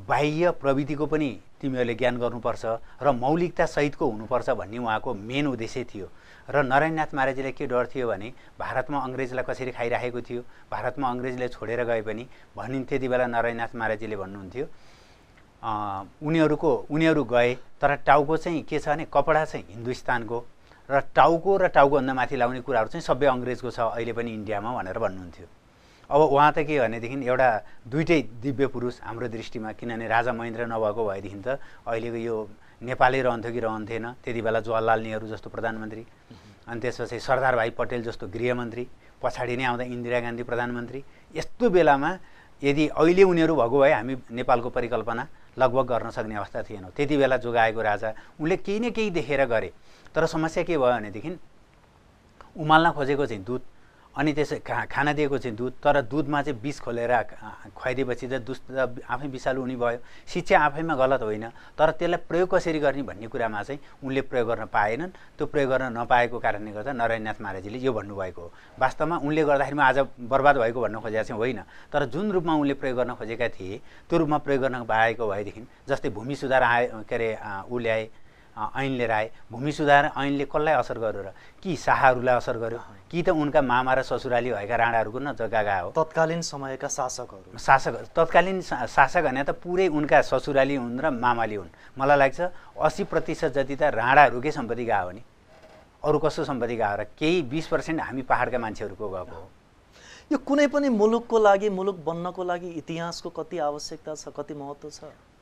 बाह्य प्रविधिको पनि तिमीहरूले ज्ञान गर्नुपर्छ र मौलिकता सहितको हुनुपर्छ भन्ने उहाँको मेन उद्देश्य थियो। र नारायणनाथ महाराजले के डर थियो भने भारतमा अङ्ग्रेजलाई कसरी खाइराखेको थियो, भारतमा अङ्ग्रेजले छोडेर गए पनि भनिन्। त्यति बेला नारायणनाथ महाराजले भन्नुहुन्थ्यो उनीहरू गए तर टाउको चाहिँ के छ भने कपडा चाहिँ हिन्दुस्तानको र टाउकोभन्दा माथि लाउने कुराहरू चाहिँ सबै अङ्ग्रेजको छ अहिले पनि इन्डियामा भनेर भन्नुहुन्थ्यो। अब उहाँ त के भनेदेखि एउटा दुइटै दिव्य पुरुष हाम्रो दृष्टिमा, किनभने राजा महेन्द्र नभएको भएदेखि त अहिलेको यो नेपालै रहन्थ्यो कि रहन्थेन। त्यति बेला जवाहरलाल नेहरू जस्तो प्रधानमन्त्री, अनि त्यसपछि सरदार भाइ पटेल जस्तो गृहमन्त्री, पछाडि नै आउँदा इन्दिरा गान्धी प्रधानमन्त्री। यस्तो बेलामा यदि अहिले उनीहरू भएको भए हामी नेपालको परिकल्पना लगभग गर्न सक्ने अवस्था थिएन। त्यति बेला जोगाएको राजा उनले केही न केही देखेर गरे। तर समस्या के भयो भनेदेखि उमाल्न खोजेको चाहिँ दुध अनि त्यसै खाना दिएको चाहिँ दुध, तर दुधमा चाहिँ विष खोलेर खुवाइदिएपछि त दुध आफै विषालु हुने भयो। शिक्षा आफैमा गलत होइन, तर त्यसलाई प्रयोग कसरी गर्ने भन्ने कुरामा चाहिँ उनले प्रयोग गर्न पाएनन्। त्यो प्रयोग गर्न नपाएको कारणले गर्दा नारायणनाथ महाराजले यो भन्नुभएको हो। वास्तवमा उनले गर्दाखेरिमा आज बर्बाद भएको भन्न खोजेका चाहिँ होइन, तर जुन रूपमा उनले प्रयोग गर्न खोजेका थिए त्यो रूपमा प्रयोग गर्न पाएको भएदेखि, जस्तै भूमि सुधार ऊ ल्याए ऐन लिएर आए। भूमि सुधार ऐनले कसलाई असर गर्यो र? कि शाहहरूलाई असर गर्यो कि त उनका मामा र ससुराली भएका राणाहरूको न जग्गा गयो? तत्कालीन समयका तत्कालीन शासक भने त पुरै उनका ससुराली हुन् र मामाली हुन्। मलाई लाग्छ 80% जति त राणाहरूकै सम्पत्ति गयो भने अरू कसो सम्पत्ति गयो र? केही 20% हामी पहाडका मान्छेहरूको गएको हो। यो कुनै पनि मुलुकको लागि, मुलुक बन्नको लागि इतिहासको कति आवश्यकता छ, कति महत्त्व छ?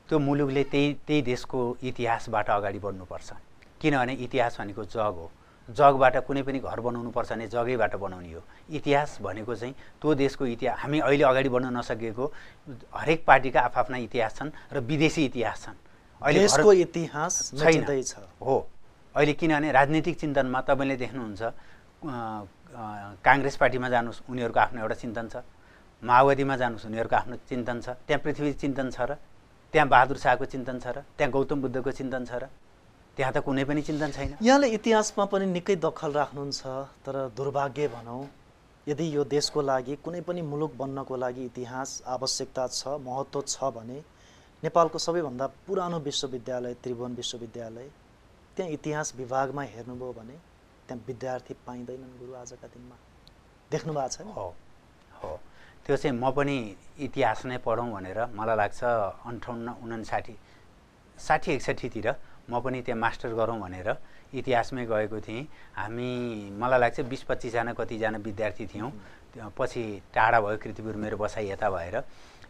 त्यो मुलुकले त्यही देशको इतिहासबाट अगाडि बढ्नुपर्छ। किनभने इतिहास भनेको जग हो। जगबाट कुनै पनि घर बनाउनु पर्छ भने जगैबाट बनाउने हो। इतिहास भनेको चाहिँ त्यो देशको इतिहास। हामी अहिले अगाडि बढ्न नसकेको हरेक पार्टीका आफ्ना इतिहास छन् र विदेशी इतिहास छन्। अहिले देशको इतिहास मेटिँदैछ हो। अहिले किनभने राजनीतिक चिन्तनमा तपाईँले देख्नुहुन्छ काङ्ग्रेस पार्टीमा जानुहोस् उनीहरूको आफ्नो एउटा चिन्तन छ, माओवादीमा जानुहोस् उनीहरूको आफ्नो चिन्तन छ, त्यहाँ पृथ्वी चिन्तन छ र त्यहाँ बहादुर शाहको चिन्तन छ र त्यहाँ गौतम बुद्धको चिन्तन छ र त्यहाँ त कुनै पनि चिन्तन छैन। यहाँले इतिहासमा पनि निकै दखल राख्नुहुन्छ, तर दुर्भाग्य भनौँ यदि यो देशको लागि कुनै पनि मुलुक बन्नको लागि इतिहास आवश्यकता छ, महत्त्व छ भने नेपालको सबैभन्दा पुरानो विश्वविद्यालय त्रिभुवन विश्वविद्यालय, त्यहाँ इतिहास विभागमा हेर्नुभयो भने त्यहाँ विद्यार्थी पाइँदैनन् गुरु आजका दिनमा, देख्नु भएको छ नि? हो हो, त्यो चाहिँ म पनि इतिहास नै पढौँ भनेर मलाई लाग्छ 58, 59, 60, 61तिर म पनि त्यहाँ मास्टर गरौँ भनेर इतिहासमै गएको थिएँ। हामी मलाई लाग्छ 20-25 जना कतिजना विद्यार्थी थियौँ। पछि टाढा भयो कृतिपुर, मेरो बसाइ यता भएर।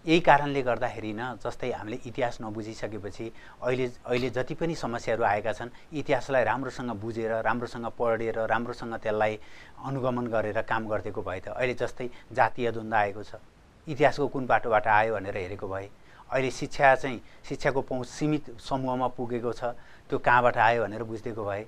यही कारणले गर्दाखेरि न, जस्तै हामीले इतिहास नबुझिसकेपछि अहिले जति पनि समस्याहरू आएका छन्, इतिहासलाई राम्रोसँग बुझेर, राम्रोसँग पढेर, राम्रोसँग त्यसलाई अनुगमन गरेर काम गरिदिएको भए त अहिले जस्तै जातीय द्वन्द्व आएको छ, इतिहासको कुन बाटोबाट आयो भनेर हेरेको भए, अहिले शिक्षाको पहुँच सीमित समूहमा पुगेको छ, त्यो कहाँबाट आयो भनेर बुझिदिएको भए,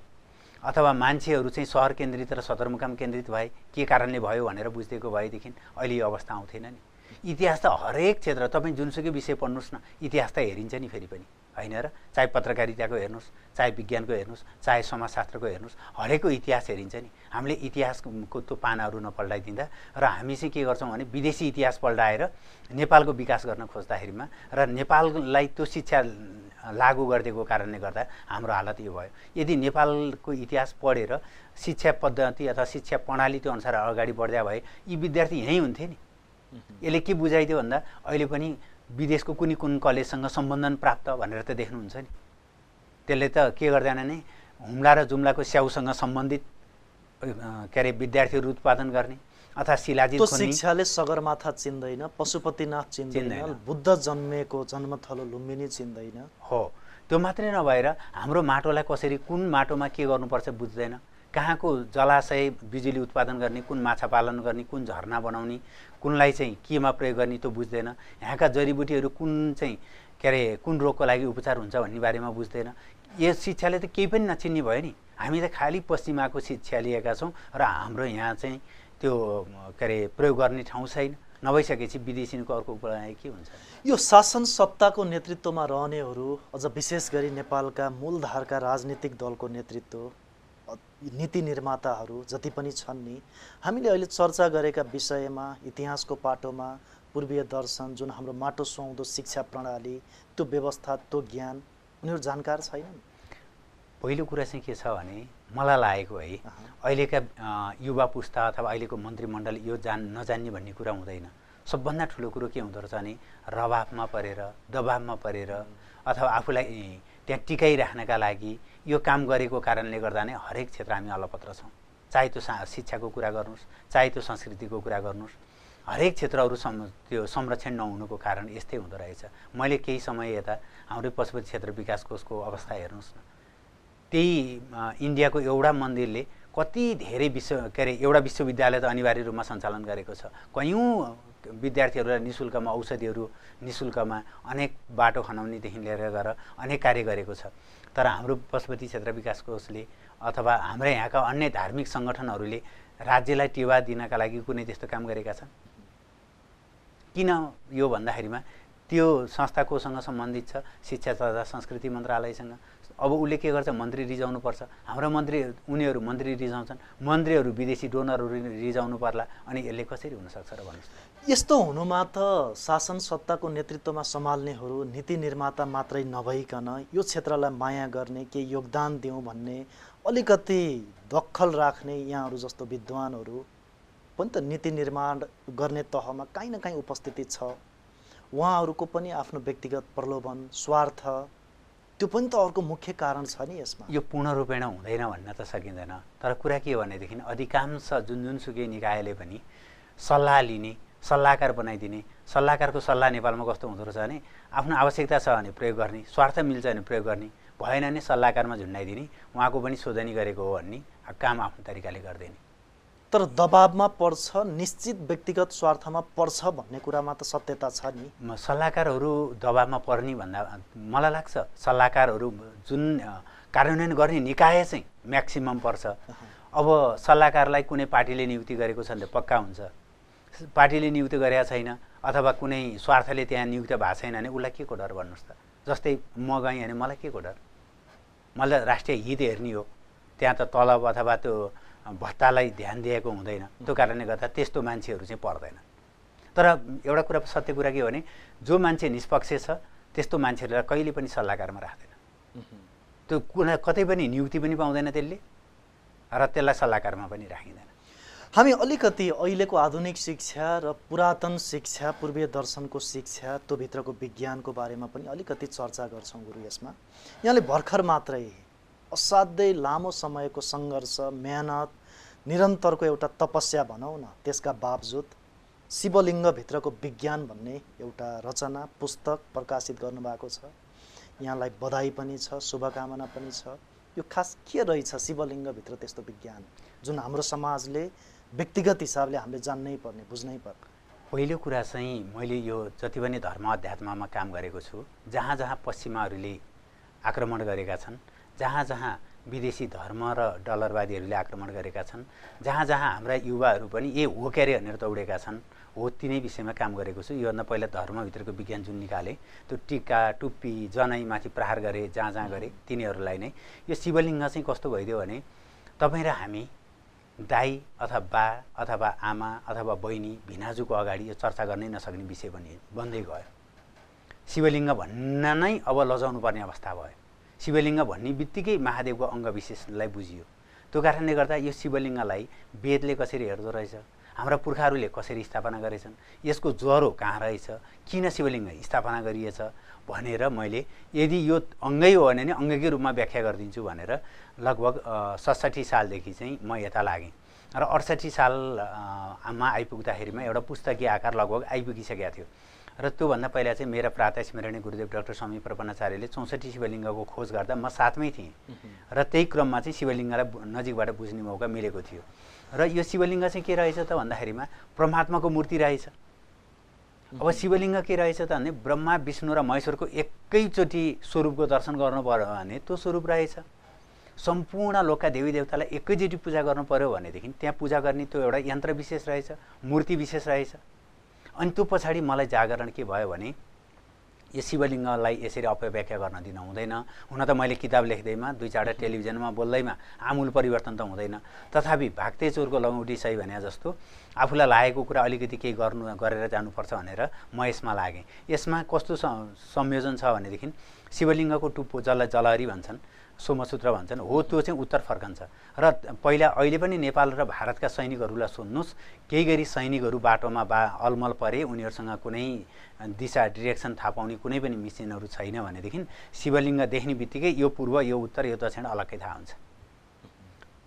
अथवा मान्छेहरू चाहिँ सहर केन्द्रित र सदरमुकाम केन्द्रित भए के कारणले भयो भनेर बुझिदिएको भएदेखि अहिले यो अवस्था आउँथेन नि। इतिहास त हरेक क्षेत्र, तपाईँ जुनसुकै विषय पढ्नुहोस् न, इतिहास त हेरिन्छ नि फेरि पनि, होइन र? चाहे पत्रकारिताको हेर्नुहोस्, चाहे विज्ञानको हेर्नुहोस्, चाहे समाजशास्त्रको हेर्नुहोस्, हरेकको इतिहास हेरिन्छ नि। हामीले इतिहासको त्यो पानाहरू नपल्टाइदिँदा र हामी चाहिँ के गर्छौँ भने विदेशी इतिहास पल्टाएर नेपालको विकास गर्न खोज्दाखेरिमा र नेपाललाई त्यो शिक्षा लागू गरिदिएको कारणले गर्दा हाम्रो हालत यो भयो। यदि नेपालको इतिहास पढेर शिक्षा पद्धति अथवा शिक्षा प्रणाली त्यो अनुसार अगाडि बढ्दा भए यी विद्यार्थी यहीँ हुन्थे नि। यसले के बुझाइदियो भन्दा अहिले पनि विदेशको कुन कलेजसँग सम्बन्धन प्राप्त भनेर त देख्नुहुन्छ नि। त्यसले त के गर्दैन नि, हुम्ला र जुम्लाको स्याउसँग सम्बन्धित के अरे विद्यार्थीहरू उत्पादन गर्ने अथवा शिलाजित खोज्ने। शिक्षाले सगरमाथा चिन्दैन, पशुपतिनाथ चिन्दैन, बुद्ध जन्मेको जन्मथलो लुम्बिनी चिन्दैन। हो, त्यो मात्रै नभएर हाम्रो माटोलाई कसरी, कुन माटोमा के गर्नुपर्छ बुझ्दैन, कहाँको जलाशय बिजुली उत्पादन गर्ने, कुन माछा पालन गर्ने, कुन झरना बनाउने, कुनलाई चाहिँ केमा प्रयोग गर्ने त्यो बुझ्दैन। यहाँका जडीबुटीहरू कुन चाहिँ के अरे कुन रोगको लागि उपचार हुन्छ भन्ने बारेमा बुझ्दैन। यो शिक्षाले त केही पनि नचिन्ने भयो नि। हामी त खालि पश्चिमाको शिक्षा लिएका छौँ र हाम्रो यहाँ चाहिँ त्यो के अरे प्रयोग गर्ने ठाउँ छैन। नभइसकेपछि विदेशीको अर्को उपाय के हुन्छ? यो शासन सत्ताको नेतृत्वमा रहनेहरू, अझ विशेष गरी नेपालका मूलधारका राजनीतिक दलको नेतृत्व, नीति निर्माताहरू जति पनि छन् नि, हामीले अहिले चर्चा गरेका विषयमा इतिहासको पाटोमा पूर्वीय दर्शन, जुन हाम्रो माटो सुहाउँदो शिक्षा प्रणाली, त्यो व्यवस्था, त्यो ज्ञान उनीहरू जानकार छैनन्। पहिलो कुरा चाहिँ के छ भने मलाई लागेको है, अहिलेका युवा पुस्ता अथवा अहिलेको मन्त्रीमण्डल यो नजान्ने भन्ने कुरा हुँदैन। सबभन्दा ठुलो कुरो के हुँदो रहेछ भने रवाबमा परेर, दबाबमा परेर अथवा आफूलाई त्यहाँ टिकाइराख्नका लागि यो काम गरेको कारणले गर्दा नै हरेक क्षेत्र हामी अलपत्र छौँ। चाहे त्यो शिक्षाको कुरा गर्नुहोस्, चाहे त्यो संस्कृतिको कुरा गर्नुहोस्, हरेक क्षेत्रहरू त्यो संरक्षण नहुनुको कारण यस्तै हुँदो रहेछ। मैले केही समय यता हाम्रै पशुपति क्षेत्र विकास कोषको अवस्था हेर्नुहोस् न, त्यही इन्डियाको एउटा मन्दिरले कति धेरै एउटा विश्वविद्यालय त अनिवार्य रूपमा सञ्चालन गरेको छ। कयौँ विद्यार्थीहरूलाई निःशुल्कमा औषधिहरू, निःशुल्कमा अनेक बाटो खनाउनेदेखि लिएर गएर अनेक कार्य गरेको छ। तर हाम्रो पशुपति क्षेत्र विकास कोषले अथवा हाम्रा यहाँका अन्य धार्मिक सङ्गठनहरूले राज्यलाई टेवा दिनका लागि कुनै त्यस्तो काम गरेका छन्? किन यो भन्दाखेरिमा त्यो संस्था कोसँग सम्बन्धित छ? शिक्षा तथा संस्कृति मन्त्रालयसँग। अब उसले के गर्छ? मन्त्री रिजाउनुपर्छ। हाम्रो उनीहरू मन्त्री रिजाउँछन्, मन्त्रीहरू विदेशी डोनरहरू रिजाउनु पर्ला, अनि यसले कसरी हुनसक्छ र भन्नुहोस्? यस्तो हुनुमा त शासन सत्ताको नेतृत्वमा सम्हाल्नेहरू नीति निर्माता मात्रै नभइकन यो क्षेत्रलाई माया गर्ने, के योगदान दिउँ भन्ने अलिकति दखल राख्ने यहाँहरू जस्तो विद्वानहरू पनि त नीति निर्माण गर्ने तहमा काहीँ न काहीँ उपस्थिति छ। उहाँहरूको पनि आफ्नो व्यक्तिगत प्रलोभन, स्वार्थ, त्यो पनि त अर्को मुख्य कारण छ नि यसमा। यो पूर्ण रूपेण हुँदैन भन्न त सकिँदैन। तर कुरा के भनेदेखि अधिकांश जुनसुकै निकायले पनि सल्लाह लिने, सल्लाहकार बनाइदिने, सल्लाहकारको सल्लाह नेपालमा कस्तो हुँदो रहेछ भने आफ्नो आवश्यकता छ भने प्रयोग गर्ने, स्वार्थ मिल्छ भने प्रयोग गर्ने, भएन भने सल्लाहकारमा झुन्डाइदिने, उहाँको पनि सोधनी गरेको हो भन्ने काम आफ्नो तरिकाले गर्दैन। तर दबाबमा पर्छ, निश्चित व्यक्तिगत स्वार्थमा पर्छ भन्ने कुरामा त सत्यता छ नि। सल्लाहकारहरू दबाबमा पर्ने भन्दा मलाई लाग्छ सल्लाहकारहरू जुन कार्यान्वयन गर्ने निकाय चाहिँ म्याक्सिमम पर्छ। अब सल्लाहकारलाई कुनै पार्टीले नियुक्ति गरेको छ भने पक्का हुन्छ, पार्टीले नियुक्ति गरेका छैन अथवा कुनै स्वार्थले त्यहाँ नियुक्त भएको छैन भने उसलाई के को डर भन्नुहोस् त? जस्तै म गएँ भने मलाई के को डर? मलाई राष्ट्रिय हित हेर्ने हो, त्यहाँ त तलब अथवा त्यो भत्तालाई ध्यान दिएको हुँदैन। त्यो कारणले गर्दा त्यस्तो मान्छेहरू चाहिँ पर्दैन। तर एउटा कुरा सत्य कुरा के हो भने जो मान्छे निष्पक्ष छ त्यस्तो मान्छेहरूलाई कहिले पनि सल्लाहकारमा राख्दैन। त्यो कुनै कतै पनि नियुक्ति पनि पाउँदैन त्यसले, र त्यसलाई सल्लाहकारमा पनि राखिँदैन। हामी अलिकति अहिलेको आधुनिक शिक्षा र पुरातन शिक्षा, पूर्वीय दर्शनको शिक्षा, त्यो भित्रको विज्ञानको बारेमा पनि अलिकति चर्चा गर्छौँ गुरु। यसमा यहाँले भर्खर मात्रै असाध्यै लामो समयको सङ्घर्ष, मेहनत, निरन्तरको एउटा तपस्या भनौँ न, त्यसका बावजुद शिवलिङ्गभित्रको विज्ञान भन्ने एउटा रचना, पुस्तक प्रकाशित गर्नुभएको छ। यहाँलाई बधाई पनि छ, शुभकामना पनि छ। यो खास के रहेछ शिवलिङ्गभित्र त्यस्तो विज्ञान जुन हाम्रो समाजले व्यक्तिगत हिसाबले हामीले जान्नै पर्ने, बुझ्नै पर्ने? पहिलो कुरा चाहिँ मैले यो जति पनि धर्म अध्यात्ममा काम गरेको छु, जहाँ जहाँ पश्चिमाहरूले आक्रमण गरेका छन्, जहाँ जहाँ विदेशी धर्म र डलरवादीहरूले आक्रमण गरेका छन्, जहाँ जहाँ हाम्रा युवाहरू पनि ए हो के अरे भनेर दौडेका छन्, हो तिनै विषयमा काम गरेको छु। योभन्दा पहिला धर्मभित्रको विज्ञान जुन निकाले, त्यो टिका टुप्पी जनैमाथि प्रहार गरे, जहाँ जहाँ गरे तिनीहरूलाई नै यो शिवलिङ्ग चाहिँ कस्तो भइदियो भने तपाईँ र हामी दाई अथवा बा अथवा आमा अथवा बहिनी भिनाजुको अगाडि यो चर्चा गर्नै नसक्ने विषय पनि बन्दै गयो। शिवलिङ्ग भन्न नै अब लजाउनु पर्ने अवस्था भयो। शिवलिङ्ग भन्ने बित्तिकै महादेवको अङ्ग विशेषलाई बुझियो। त्यो कारणले गर्दा यो शिवलिङ्गलाई वेदले कसरी हेर्दो रहेछ, हाम्रा पुर्खाहरूले कसरी स्थापना गरेछन्, यसको जरो कहाँ रहेछ, किन शिवलिङ्ग स्थापना गरिएछ भनेर मैले यदि यो अङ्गै हो भने नि अङ्गकै रूपमा व्याख्या गरिदिन्छु भनेर लगभग 67 सालदेखि चाहिँ म यता लागेँ र 68 सालमा आइपुग्दाखेरिमा एउटा पुस्तकीय आकार लगभग आइपुगिसकेको थियो। र त्योभन्दा पहिला चाहिँ मेरा प्रातः स्मरणीय गुरुदेव डाक्टर स्वामी प्रपन्नाचार्यले 64 शिवलिङ्गको खोज गर्दा म साथमै थिएँ र त्यही क्रममा चाहिँ शिवलिङ्गलाई नजिकबाट बुझ्ने मौका मिलेको थियो। र यो शिवलिङ्ग चाहिँ के रहेछ त भन्दाखेरिमा परमात्माको मूर्ति रहेछ। अब शिवलिङ्ग के रहेछ त भने ब्रह्मा विष्णु र महेश्वरको एकैचोटि स्वरूपको दर्शन गर्नु पर्यो भने त्यो स्वरूप रहेछ। सम्पूर्ण लोकका देवी देवतालाई एकैचोटि पूजा गर्नु पर्यो भनेदेखि त्यहाँ पूजा गर्ने त्यो एउटा यन्त्र विशेष रहेछ, मूर्ति विशेष रहेछ। अनि त्यो पछाडि मलाई जागरण के भयो भने यो शिवलिङ्गलाई यसरी अपव्याख्या गर्न दिन हुँदैन। हुन त मैले किताब लेख्दैमा, 2-4 टेलिभिजनमा बोल्दैमा आमूल परिवर्तन त हुँदैन, तथापि भाग्ते चोरको लङ्गौटी सही भने जस्तो आफूलाई लागेको कुरा अलिकति केही गरेर जानुपर्छ भनेर म यसमा लागेँ। यसमा कस्तो संयोजन छ भनेदेखि शिवलिङ्गको टुप्पो जसलाई जलहरी भन्छन्, सोमसूत्र भन्छन्, हो त्यो चाहिँ उत्तर फर्कन्छ। र पहिला अहिले पनि नेपाल र भारतका सैनिकहरूलाई सोध्नुहोस्, केही गरी सैनिकहरू बाटोमा अलमल परे, उनीहरूसँग कुनै दिशा डिरेक्सन थाहा पाउने कुनै पनि मिसिनहरू छैन भनेदेखि शिवलिङ्ग देख्ने बित्तिकै यो पूर्व, यो उत्तर, यो दक्षिण अलग्गै थाहा हुन्छ।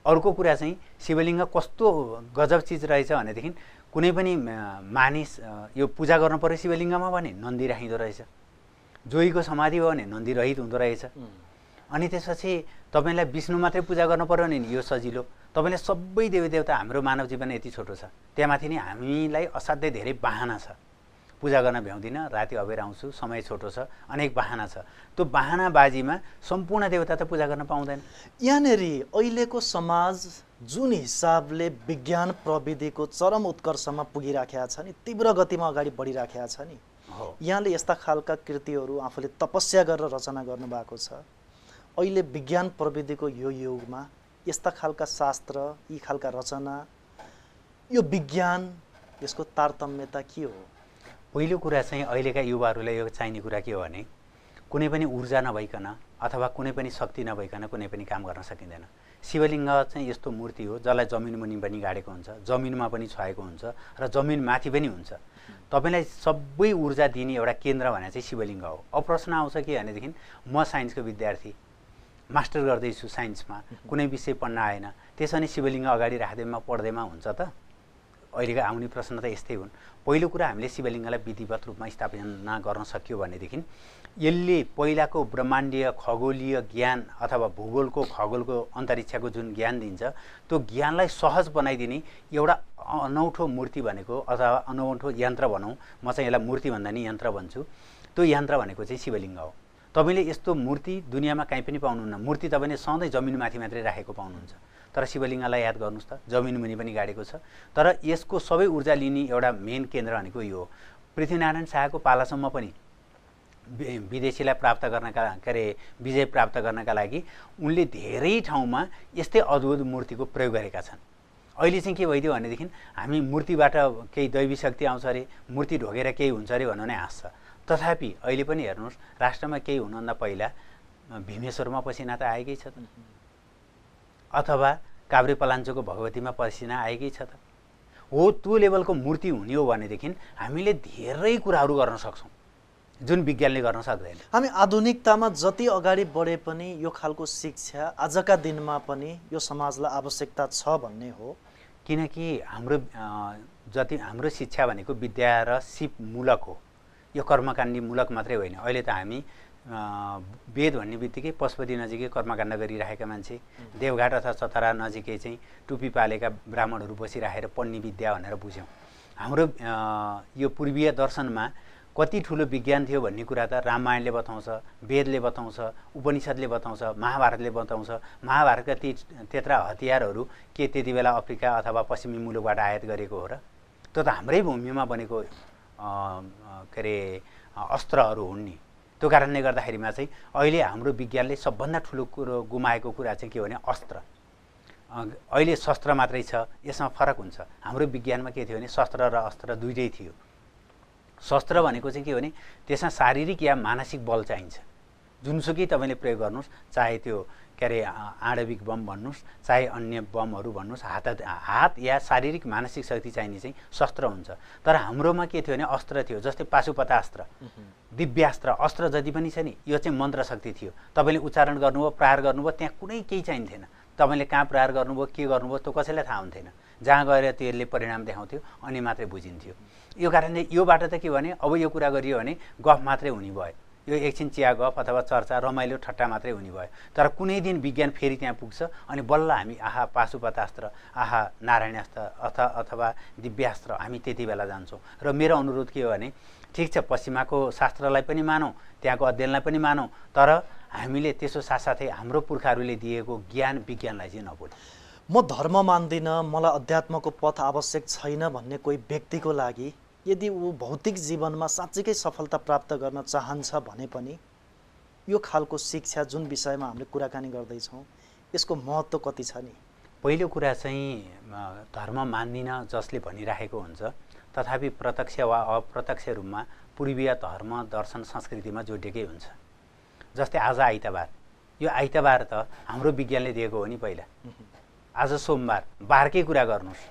अर्को कुरा चाहिँ शिवलिङ्ग कस्तो गजब चिज रहेछ भनेदेखि कुनै पनि मानिस यो पूजा गर्नु पर्यो शिवलिङ्गमा भने नन्दी राखिँदो रहेछ, जोगीको समाधि हो भने नन्दी रहित हुँदो रहेछ। अनि त्यसपछि तपाईँलाई विष्णु मात्रै पूजा गर्नु पर्यो भने यो सजिलो, तपाईँले सबै देवी देवता, हाम्रो मानव जीवन यति छोटो छ, त्यहाँमाथि नि हामीलाई असाध्यै धेरै बाहना छ, पूजा गर्न भ्याउँदिनँ, राति अबेर आउँछु, समय छोटो छ, अनेक बाहना छ। त्यो बाहनाबाजीमा सम्पूर्ण देवता त पूजा गर्न पाउँदैन। यहाँनेरि अहिलेको समाज जुन हिसाबले विज्ञान प्रविधिको चरम उत्कर्षमा पुगिराखेका छ नि, तीव्र गतिमा अगाडि बढिराखेका छ नि, यहाँले यस्ता खालका कृतिहरू आफूले तपस्या गरेर रचना गर्नुभएको छ। अहिले विज्ञान प्रविधिको यो युगमा यस्ता खालका शास्त्र, यी खालका रचना, यो विज्ञान, यसको तारतम्यता के हो? पहिलो कुरा चाहिँ अहिलेका युवाहरूलाई यो चाहिने कुरा के हो भने कुनै पनि ऊर्जा नभइकन अथवा कुनै पनि शक्ति नभइकन कुनै पनि काम गर्न सकिँदैन। शिवलिङ्ग चाहिँ यस्तो मूर्ति हो जसलाई जमिन मुनि पनि गाडेको हुन्छ, जमिनमा पनि छाएको हुन्छ र जमिन माथि पनि हुन्छ। तपाईँलाई सबै ऊर्जा दिने एउटा केन्द्र भने चाहिँ शिवलिङ्ग हो। अब प्रश्न आउँछ के भनेदेखि म साइन्सको विद्यार्थी, मास्टर गर्दैछु साइन्समा, कुनै विषय पढ्न आएन, त्यसो भने शिवलिङ्ग अगाडि राख्दैमा पढ्दैमा हुन्छ त? अहिलेको आउने प्रश्न त यस्तै हुन्। पहिलो कुरा हामीले शिवलिङ्गलाई विधिवत रूपमा स्थापना गर्न सक्यो भनेदेखि यसले पहिलाको ब्रह्माण्डीय खगोलीय ज्ञान अथवा भूगोलको खगोलको अन्तरिक्षको जुन ज्ञान दिन्छ त्यो ज्ञानलाई सहज बनाइदिने एउटा अनौठो मूर्ति भनेको अथवा अनौठो यन्त्र भनौँ, म चाहिँ यसलाई मूर्ति भन्दा नि यन्त्र भन्छु, त्यो यन्त्र भनेको चाहिँ शिवलिङ्ग हो। तपाईँले यस्तो मूर्ति दुनियाँमा कहीँ पनि पाउनुहुन्न। मूर्ति तपाईँले सधैँ जमिनमाथि मात्रै राखेको पाउनुहुन्छ, तर शिवलिङ्गलाई याद गर्नुहोस् त, जमिन मुनि पनि गाडेको छ। तर यसको सबै ऊर्जा लिने एउटा मेन केन्द्र भनेको यो हो। पृथ्वीनारायण शाहको पालासम्म पनि विदेशीलाई प्राप्त गर्नका विजय प्राप्त गर्नका लागि उनले धेरै ठाउँमा यस्तै अद्भुत मूर्तिको प्रयोग गरेका छन्। अहिले चाहिँ के भइदियो भनेदेखि हामी मूर्तिबाट केही दैवी शक्ति आउँछ अरे, मूर्ति ढोगेर केही हुन्छ अरे भन्नु नै हाँस्छ। तथापि अहिले पनि हेर्नुहोस्, राष्ट्रमा केही हुनुभन्दा पहिला भीमेश्वरमा पसिना त आएकै छ त, अथवा काभ्रे पलाञ्चोको भगवतीमा पसिना आएकै छ त। हो त्यो लेभलको मूर्ति हुने हो भनेदेखि हामीले धेरै कुराहरू गर्न सक्छौँ जुन विज्ञानले गर्न सक्दैन। हामी आधुनिकतामा जति अगाडि बढे पनि यो खालको शिक्षा आजका दिनमा पनि यो समाजलाई आवश्यकता छ भन्ने हो। किनकि हाम्रो शिक्षा भनेको विद्या र सिप मूलक हो, यो कर्मकाण्डी मूलक मात्रै होइन। अहिले त हामी वेद भन्ने बित्तिकै पशुपति नजिकै कर्मकाण्ड गरिरहेका मान्छे, देवघाट अथवा चतरा नजिकै चाहिँ टुपी पालेका ब्राह्मणहरू बसिराखेर पढ्ने विद्या भनेर बुझ्यौँ। हाम्रो यो पूर्वीय दर्शनमा कति ठुलो विज्ञान थियो भन्ने कुरा त रामायणले बताउँछ, वेदले बताउँछ, उपनिषद्ले बताउँछ, महाभारतले बताउँछ। महाभारतका त्यत्रा हतियारहरू के त्यति बेला अफ्रिका अथवा पश्चिमी मुलुकबाट आयात गरेको हो र? त्यो त हाम्रै भूमिमा बनेको के अरे अस्त्रहरू हुन् नि। त्यो कारणले गर्दाखेरिमा चाहिँ अहिले हाम्रो विज्ञानले सबभन्दा ठुलो कुरो गुमाएको कुरा चाहिँ के हो भने अस्त्र। अहिले शस्त्र मात्रै छ, यसमा फरक हुन्छ। हाम्रो विज्ञानमा के थियो भने शस्त्र र अस्त्र दुइटै थियो। शस्त्र भनेको चाहिँ के हो भने त्यसमा शारीरिक या मानसिक बल चाहिन्छ। जुनसुकै तपाईँले प्रयोग गर्नुहोस्, चाहे त्यो के अरे आणविक बम भन्नुहोस्, चाहे अन्य बमहरू भन्नुहोस्, हात या शारीरिक मानसिक शक्ति चाहिने चाहिँ शस्त्र हुन्छ। तर हाम्रोमा के थियो भने अस्त्र थियो, जस्तै पाशुपतास्त्र, दिव्यास्त्र, अस्त्र जति पनि छ नि यो चाहिँ मन्त्र शक्ति थियो। तपाईँले उच्चारण गर्नुभयो, प्रहार गर्नुभयो, त्यहाँ कुनै केही चाहिन्थेन। तपाईँले कहाँ प्रहार गर्नुभयो, के गर्नुभयो त्यो कसैलाई थाहा हुन्थेन। जहाँ गएर त्यसले परिणाम देखाउँथ्यो अनि मात्रै बुझिन्थ्यो। यो कारणले योबाट त के भने अब यो कुरा गरियो भने गफ मात्रै हुने भयो, यो एकछिन चिया गफ अथवा चर्चा रमाइलो ठट्टा मात्रै हुने भयो। तर कुनै दिन विज्ञान फेरि त्यहाँ पुग्छ अनि बल्ल हामी आहा पाशुपतास्त्र, आहा नारायणास्त्र अथवा दिव्यास्त्र हामी त्यति बेला जान्छौँ। र मेरो अनुरोध के हो भने ठिक छ, पश्चिमाको शास्त्रलाई पनि मानौँ, त्यहाँको अध्ययनलाई पनि मानौँ, तर हामीले त्यसो साथसाथै हाम्रो पुर्खाहरूले दिएको ज्ञान विज्ञानलाई चाहिँ नभुलौँ। म धर्म मान्दिनँ, मलाई अध्यात्मको पथ आवश्यक छैन भन्ने कोही व्यक्तिको लागि यदि ऊ भौतिक जीवनमा साँच्चीकै सफलता प्राप्त गर्न चाहन्छ भने पनि यो खालको शिक्षा जुन विषयमा हामीले कुराकानी गर्दैछौँ यसको महत्त्व कति छ नि? पहिलो कुरा चाहिँ धर्म मान्दिनँ जसले भनिराखेको हुन्छ, तथापि प्रत्यक्ष वा अप्रत्यक्ष रूपमा पूर्वीय धर्म दर्शन संस्कृतिमा जोडिएकै हुन्छ। जस्तै आज आइतबार, यो आइतबार त हाम्रो विज्ञानले दिएको हो नि। पहिला आज सोमबार, बारकै कुरा गर्नुहोस्।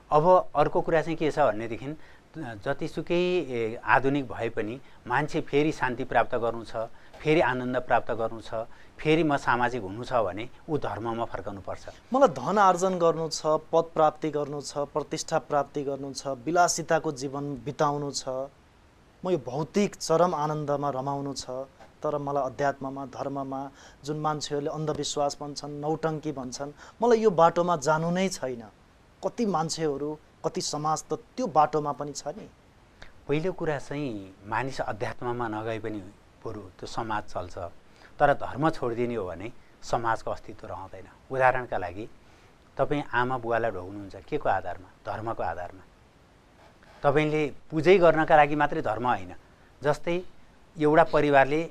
अब अर्को कुरा चाहिँ के छ भनेदेखि जतिसुकै आधुनिक भए पनि मान्छे फेरि शान्ति प्राप्त गर्नु छ, फेरि आनन्द प्राप्त गर्नु छ, फेरि म सामाजिक हुनु छ भने ऊ धर्ममा फर्कनुपर्छ। मलाई धन आर्जन गर्नु छ, पद प्राप्ति गर्नु छ, प्रतिष्ठा प्राप्ति गर्नु छ, विलासिताको जीवन बिताउनु छ, म यो भौतिक चरम आनन्दमा रमाउनु छ, तर मलाई अध्यात्ममा धर्ममा जुन मान्छेहरूले अन्धविश्वास भन्छन्, नौटङ्की भन्छन्, मलाई यो बाटोमा जानु नै छैन। कति मान्छेहरू कति समाज त त्यो बाटोमा पनि छ नि। पहिलो कुरा चाहिँ मानिस अध्यात्ममा नगए पनि बरु त्यो समाज चल्छ, तर धर्म छोडिदिने हो भने समाजको अस्तित्व रहँदैन। उदाहरणका लागि तपाईँ आमा बुवालाई ढोग्नुहुन्छ के को आधारमा? धर्मको आधारमा। तपाईँले पूजै गर्नका लागि मात्रै धर्म होइन। जस्तै एउटा परिवारले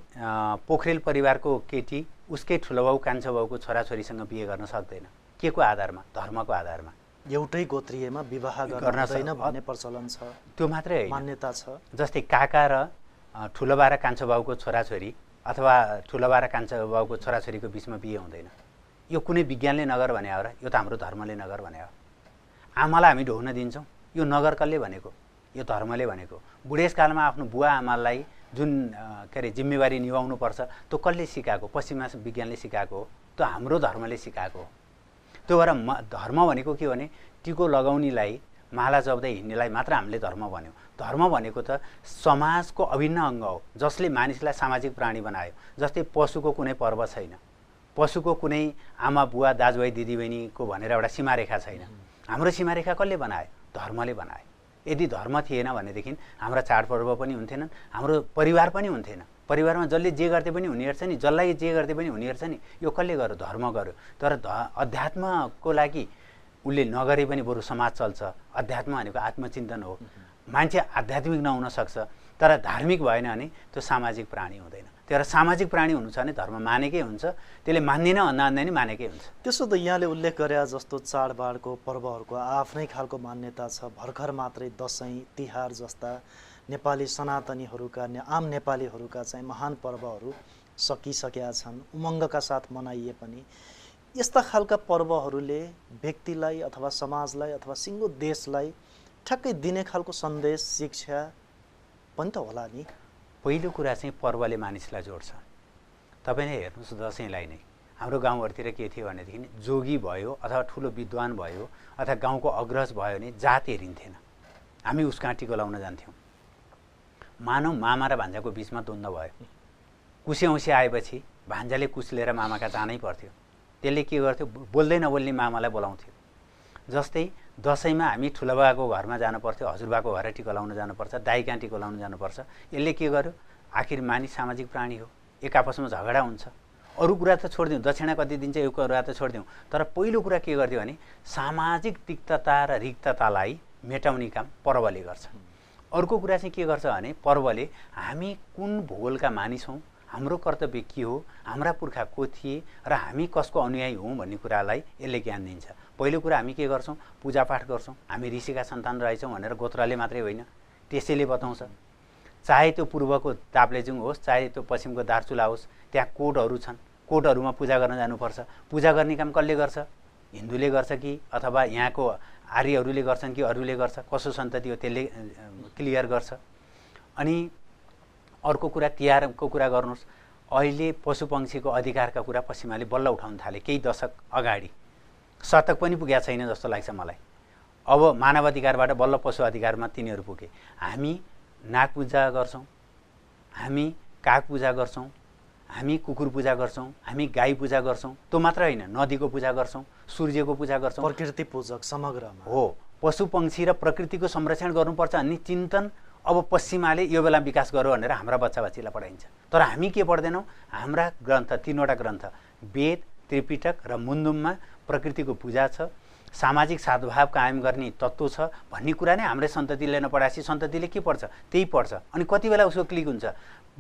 पोखरेल परिवारको केटी उसकै ठुलो बाउ कान्छो बाउको छोराछोरीसँग बिहे गर्न सक्दैन। के को आधारमा? धर्मको आधारमा। एउटै गोत्रीयमा विवाह गर्न सक्दैन भन्ने प्रचलन छ, त्यो मात्रै होइन, मान्यता छ। जस्तै काका र ठुलोबा र कान्छो बाउको छोराछोरी अथवा ठुलोबा र कान्छो बाउको छोराछोरीको बिचमा बिहे हुँदैन। यो कुनै विज्ञानले नगर भने हो र? यो त हाम्रो धर्मले नगर भने हो। आमालाई हामी ढोग्न दिन्छौँ, यो नगर कसले भनेको? यो धर्मले भनेको। बुढेसकालमा आफ्नो बुवा आमालाई जुन के अरे जिम्मेवारी निभाउनुपर्छ त्यो कसले सिकाएको? पश्चिमा विज्ञानले सिकाएको हो, त्यो हाम्रो धर्मले सिकाएको हो। त्यो भएर धर्म भनेको के हो भने टिको लगाउनेलाई, माला जप्दै हिँड्नेलाई मात्र हामीले धर्म भन्यौँ। धर्म भनेको त समाजको अभिन्न अङ्ग हो जसले मानिसलाई सामाजिक प्राणी बनायो। जस्तै पशुको कुनै पर्व छैन, पशुको कुनै आमा बुवा दाजुभाइ दिदीबहिनीको भनेर एउटा सीमारेखा छैन। हाम्रो सीमारेखा कसले बनायो? धर्मले बनायो। यदि धर्म थिएन भनेदेखि हाम्रा चाडपर्व पनि हुन्थेनन्, हाम्रो परिवार पनि हुन्थेन। परिवारमा जसले जे गर्दै पनि हुने रहेछ नि, जसलाई जे गर्दै पनि हुने रहेछ नि, यो कसले गर्यो? धर्म गर्यो। तर अध्यात्मको लागि उसले नगरे पनि बरु समाज चल्छ। अध्यात्म भनेको आत्मचिन्तन हो। मान्छे आध्यात्मिक नहुन सक्छ तर धार्मिक भएन भने त्यो सामाजिक प्राणी हुँदैन। तर सामाजिक प्राणी हुनु छ भने धर्म मानेकै हुन्छ, त्यसले मान्दैन भन्दा नि मानेकै हुन्छ। त्यसो त यहाँले उल्लेख गरे जस्तो चाडबाडको पर्वहरूको आफ्नै खालको मान्यता छ। भर्खर मात्रै दसैँ तिहार जस्ता नेपाली सनातनीहरूका आम नेपालीहरूका चाहिँ महान पर्वहरू सकिसकेका छन्, उमङ्गका साथ मनाइए पनि यस्ता खालका पर्वहरूले व्यक्तिलाई अथवा समाजलाई अथवा सिङ्गो देशलाई ठ्याक्कै दिने खालको सन्देश शिक्षा पनि त होला नि। पहिलो कुरा चाहिँ पर्वले मानिसलाई जोड्छ। तपाईँले हेर्नुहोस् दसैँलाई नै हाम्रो गाउँहरूतिर के थियो भनेदेखि जोगी भयो अथवा ठुलो विद्वान भयो अथवा गाउँको अग्रज भयो भने जात हेरिन्थेन, हामी उसकहाँ टिको लाउन जान्थ्यौँ। मानव मामा र भान्जाको बिचमा द्वन्द्व भयो, कुसे औँसी आएपछि भान्जाले कुस लिएर मामाका जानै पर्थ्यो। त्यसले के गर्थ्यो, बोल्दै नबोल्ने मामालाई बोलाउँथ्यो। जस्तै दसैँमा हामी ठुलोबाको घरमा जानु पर्थ्यो, हजुरबाको घर टिको लाउन जानुपर्छ, दाइ कहाँ टिको लाउन जानुपर्छ। यसले के गर्यो, आखिर मानिस सामाजिक प्राणी हो, एक आपसमा झगडा हुन्छ। अरू कुरा त छोडिदिउँ, दक्षिणा कति दिन्छ यो कुरा त छोडिदिउँ, तर पहिलो कुरा के गर्थ्यो भने सामाजिक तिक्तता र रिक्ततालाई मेटाउने काम पर्वले गर्छ। अर्को कुरा चाहिँ के गर्छ भने पर्वले हामी कुन भूगोलका मानिस हौँ, हाम्रो कर्तव्य के हो, हाम्रा पुर्खा को थिए र हामी कसको अनुयायी हौँ भन्ने कुरालाई यसले ज्ञान दिन्छ। पहिलो कुरा हामी के गर्छौँ, पूजापाठ गर्छौँ, हामी ऋषिका सन्तान रहेछौँ भनेर गोत्रले मात्रै होइन, त्यसैले बताउँछ। चाहे त्यो पूर्वको ताप्लेजुङ होस्, चाहे त्यो पश्चिमको दार्चुला होस्, त्यहाँ कोडहरू छन्, कोडहरूमा पूजा गर्न जानुपर्छ। पूजा गर्ने काम कसले गर्छ, हिन्दूले गर्छ कि अथवा यहाँको आर्यहरूले गर्छन् कि अरूले गर्छ, कसो सन्तति हो त्यसले क्लियर गर्छ। अनि अर्को कुरा तिहारको कुरा गर्नुहोस्, अहिले पशुपक्षीको अधिकारका कुरा पश्चिमाले बल्ल उठाउन थाले, केही दशक अगाडि शतक पनि पुगेको छैन जस्तो लाग्छ मलाई। अब मानव अधिकारबाट बल्ल पशु अधिकारमा तिनीहरू पुगे। हामी नाग पूजा गर्छौँ, हामी काग पूजा गर्छौँ, हामी कुकुर पूजा गर्छौँ, हामी गाई पूजा गर्छौँ। त्यो मात्र होइन, नदीको पूजा गर्छौँ, सूर्यको पूजा गर्छौँ, प्रकृति पूजक समग्रमा हो। पशु पक्षी र प्रकृतिको संरक्षण गर्नुपर्छ भन्ने चिन्तन अब पश्चिमाले यो बेला विकास गर्यो भनेर हाम्रा बच्चा बच्चीलाई पढाइन्छ। तर हामी के पढ्दैनौँ, हाम्रा ग्रन्थ तीनवटा ग्रन्थ वेद, त्रिपिटक र मुन्दुममा प्रकृतिको पूजा छ, सामाजिक सद्भाव कायम गर्ने तत्त्व छ भन्ने कुरा नै हाम्रै सन्ततिले नपढाएपछि सन्ततिले के पढ्छ, त्यही पढ्छ। अनि कति बेला उसको क्लिक हुन्छ,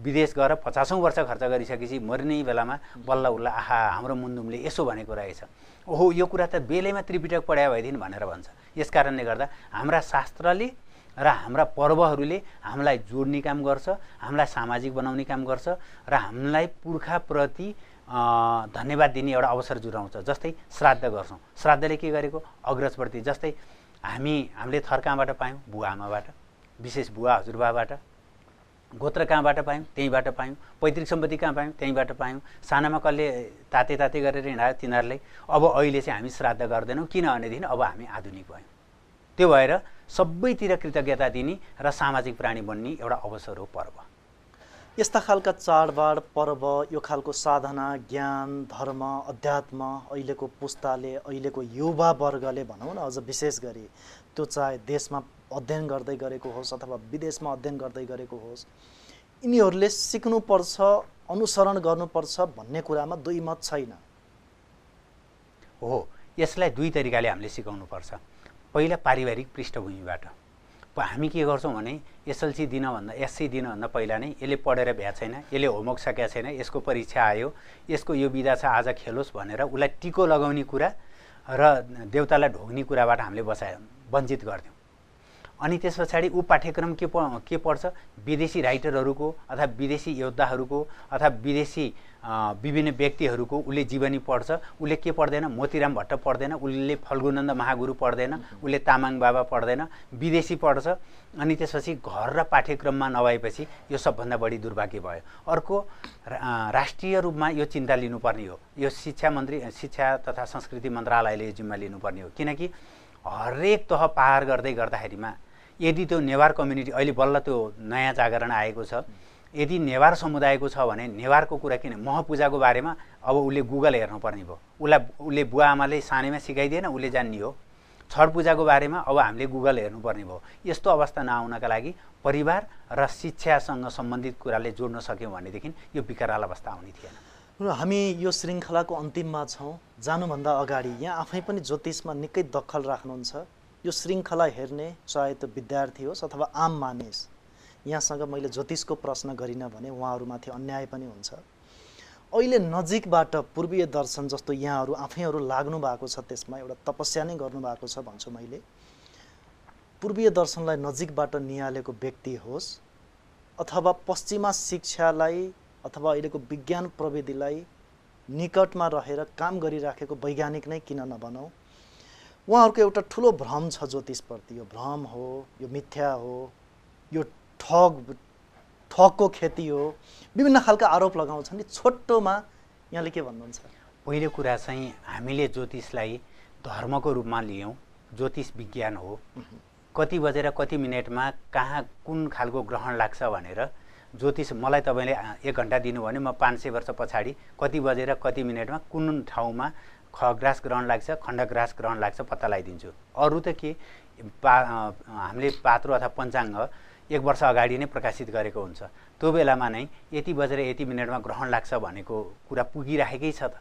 विदेश गएर 50औं वर्ष खर्च गरिसकेपछि मर्ने बेलामा बल्ल उल्ला आहा हाम्रो मुन्दुमले यसो भनेको रहेछ, ओहो यो कुरा त बेलैमा त्रिपिटक पढाए भइदिन् भनेर भन्छ। यस कारणले गर्दा हाम्रा शास्त्रले र हाम्रा पर्वहरूले हामीलाई जोड्ने काम गर्छ, हामीलाई सामाजिक बनाउने काम गर्छ र हामीलाई पुर्खाप्रति धन्यवाद दिने एउटा अवसर जुराउँछ। जस्तै श्राद्ध गर्छौँ, श्राद्धले के गरेको, अग्रजप्रति। जस्तै हामीले थर कहाँबाट पायौँ, बुवा आमाबाट, विशेष बुवा हजुरबाबाट। गोत्र कहाँबाट पायौँ, त्यहीँबाट पायौँ। पैतृक सम्पत्ति कहाँ पायौँ, त्यहीँबाट पायौँ। सानामा कसले ताते ताते गरेर हिँडायो, तिनीहरूले। अब अहिले चाहिँ हामी श्राद्ध गर्दैनौँ, किनभनेदेखि अब हामी आधुनिक भयौँ। त्यो भएर सबैतिर कृतज्ञता दिने र सामाजिक प्राणी बन्ने एउटा अवसर हो पर्व। यस्ता खालका चाडबाड पर्व, यो खालको साधना, ज्ञान, धर्म, अध्यात्म अहिलेको पुस्ताले, अहिलेको युवा वर्गले भनौँ न, अझ विशेष गरी त्यो चाहे देशमा अध्ययन गर्दै गरेको होस् अथवा विदेशमा अध्ययन गर्दै गरेको होस्, यिनीहरूले सिक्नुपर्छ, अनुसरण गर्नुपर्छ भन्ने कुरामा दुई मत छैन हो। यसलाई दुई तरिकाले हामीले सिकाउनुपर्छ। पहिला पारिवारिक पृष्ठभूमिबाट हामी के गर्छौँ भने एसएलसी दिनभन्दा पहिला नै यसले पढेर भ्या छैन, यसले होमवर्क सकेका छैन, यसको परीक्षा आयो, यसको यो विधा छ, आज खेलोस् भनेर उसलाई टिको लगाउने कुरा र देउतालाई ढोग्ने कुराबाट हामीले वञ्चित गर्थ्यौँ। अनि त्यस पछाडि ऊ पाठ्यक्रम के पढ्छ, विदेशी राइटरहरूको अथवा विदेशी योद्धाहरूको अथवा विदेशी विभिन्न व्यक्तिहरूको उसले जीवनी पढ्छ। उसले के पढ्दैन, मोतीराम भट्ट पढ्दैन, उसले फल्गुनन्द महागुरु पढ्दैन, उसले तामाङ बाबा पढ्दैन, विदेशी पढ्छ। अनि त्यसपछि घर र पाठ्यक्रममा नभएपछि यो सबभन्दा बढी दुर्भाग्य भयो। अर्को, राष्ट्रिय रूपमा यो चिन्ता लिनुपर्ने हो, यो शिक्षा तथा संस्कृति मन्त्रालयले यो जिम्मा लिनुपर्ने हो। किनकि हरेक तह पार गर्दै गर्दाखेरिमा यदि त्यो नेवार कम्युनिटी, अहिले बल्ल त्यो नयाँ जागरण आएको छ, यदि नेवार समुदायको छ भने नेवारको कुरा किन, मह पूजाको बारेमा अब उसले गुगल हेर्नुपर्ने भयो। उसले बुवा आमाले सानैमा सिकाइदिएन, उसले जान्ने हो। छठ पूजाको बारेमा अब हामीले गुगल हेर्नुपर्ने भयो। यस्तो अवस्था नआउनका लागि परिवार र शिक्षासँग सम्बन्धित कुराले जोड्न सक्यौँ भनेदेखि यो विकराल अवस्था आउने थिएन। हामी यो श्रृङ्खलाको अन्तिममा छौँ। जानुभन्दा अगाडि यहाँ आफै पनि ज्योतिषमा निकै दखल राख्नुहुन्छ। यो श्रृङ्खला हेर्ने चाहे त्यो विद्यार्थी होस् अथवा आम मानिस, यहाँसँग मैले ज्योतिषको प्रश्न गरिनँ भने उहाँहरूमाथि अन्याय पनि हुन्छ। अहिले नजिकबाट पूर्वीय दर्शन जस्तो यहाँहरू आफैहरू लाग्नु भएको छ, त्यसमा एउटा तपस्या नै गर्नुभएको छ भन्छु मैले। पूर्वीय दर्शनलाई नजिकबाट निहालेको व्यक्ति होस् अथवा पश्चिमा शिक्षालाई अथवा अहिलेको विज्ञान प्रविधिलाई निकटमा रहेर काम गरिराखेको वैज्ञानिक नै किन नबनौँ। उहाँहरूको एउटा ठुलो भ्रम छ ज्योतिषप्रति। यो भ्रम हो, यो मिथ्या हो, यो ठगको खेती हो, विभिन्न खालका आरोप लगाउँछन् नि। छोटोमा यहाँले के भन्नुहुन्छ? पहिलो कुरा चाहिँ हामीले ज्योतिषलाई धर्मको रूपमा लियौँ। ज्योतिष विज्ञान हो। कति बजेर कति मिनटमा कहाँ कुन खालको ग्रहण लाग्छ भनेर ज्योतिष मलाई तपाईँले 1 घन्टा दिनुभयो भने म 500 वर्ष पछाडि कति बजेर कति मिनटमा कुन ठाउँमा खग्रास ग्रहण लाग्छ, खण्डग्रास ग्रहण लाग्छ पत्ता लगाइदिन्छु। अरू त के हामीले पात्रो अथवा पञ्चाङ्ग 1 वर्ष अगाडि नै प्रकाशित गरेको हुन्छ। त्यो बेलामा नै यति बजेर यति मिनटमा ग्रहण लाग्छ भनेको कुरा पुगिराखेकै छ त।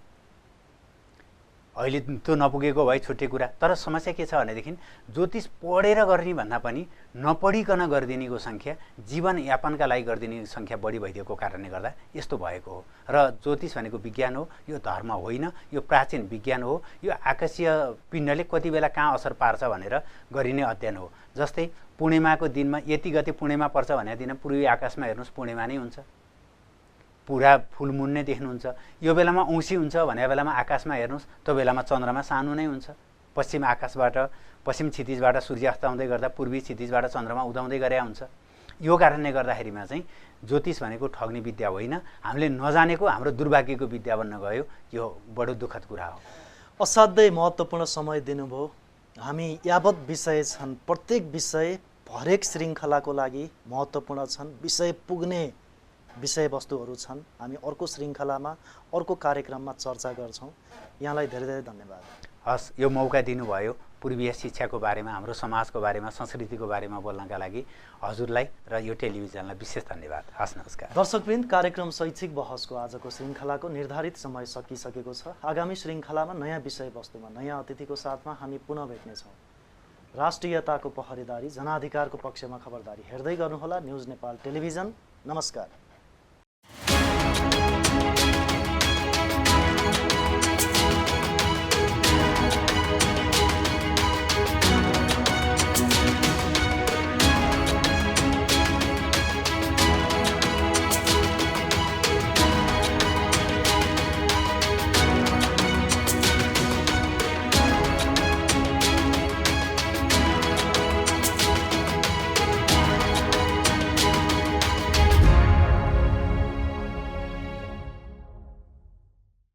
अहिले त्यो नपुगेको भए छुट्टै कुरा। तर समस्या के छ भनेदेखि ज्योतिष पढेर गर्ने भन्दा पनि नपढिकन गरिदिनेको सङ्ख्या, जीवनयापनका लागि गरिदिने सङ्ख्या बढी भइदिएको कारणले गर्दा यस्तो भएको हो। र ज्योतिष भनेको विज्ञान हो, यो धर्म होइन, यो प्राचीन विज्ञान हो। यो आकाशीय पिण्डले कति बेला कहाँ असर पार्छ भनेर गरिने अध्ययन हो। जस्तै पूर्णिमाको दिनमा यति गते पूर्णिमा पर्छ भने दिन पूर्वी आकाशमा हेर्नुहोस् पूर्णिमा नै हुन्छ, पुरा फुल मुन नै देख्नुहुन्छ। यो बेलामा औँसी हुन्छ भने बेलामा आकाशमा हेर्नुहोस्, त्यो बेलामा चन्द्रमा सानो नै हुन्छ। पश्चिम आकाशबाट, पश्चिम क्षितिजबाट सूर्य अस्ताउँदै गर्दा पूर्वी क्षितिजबाट चन्द्रमा उदाउँदै गरे हुन्छ। यो कारणले गर्दाखेरिमा चाहिँ ज्योतिष भनेको ठग्ने विद्या होइन, हामीले नजानेको हाम्रो दुर्भाग्यको विद्या बन्न गयो। यो बडो दुःखद कुरा हो। असाध्यै महत्त्वपूर्ण समय दिनुभयो। हामी यावत विषय छन्, प्रत्येक विषय हरेक श्रृङ्खलाको लागि महत्त्वपूर्ण छन्। विषय पुग्ने विषयवस्तुहरू छन्। हामी अर्को श्रृङ्खलामा अर्को कार्यक्रममा चर्चा गर्छौँ। यहाँलाई धेरै धेरै धन्यवाद। हस्, यो मौका दिनुभयो पूर्वीय शिक्षाको बारेमा, हाम्रो समाजको बारेमा, संस्कृतिको बारेमा बोल्नका लागि हजुरलाई र यो टेलिभिजनलाई विशेष धन्यवाद। हस्, नमस्कार। दर्शकवृन्द, कार्यक्रम शैक्षिक बहसको आजको श्रृङ्खलाको निर्धारित समय सकिसकेको छ। आगामी श्रृङ्खलामा नयाँ विषयवस्तुमा नयाँ अतिथिको साथमा हामी पुनः भेट्नेछौँ। राष्ट्रियताको पहरेदारी, जनाधिकारको पक्षमा खबरदारी हेर्दै गर्नुहोला न्युज नेपाल टेलिभिजन। नमस्कार।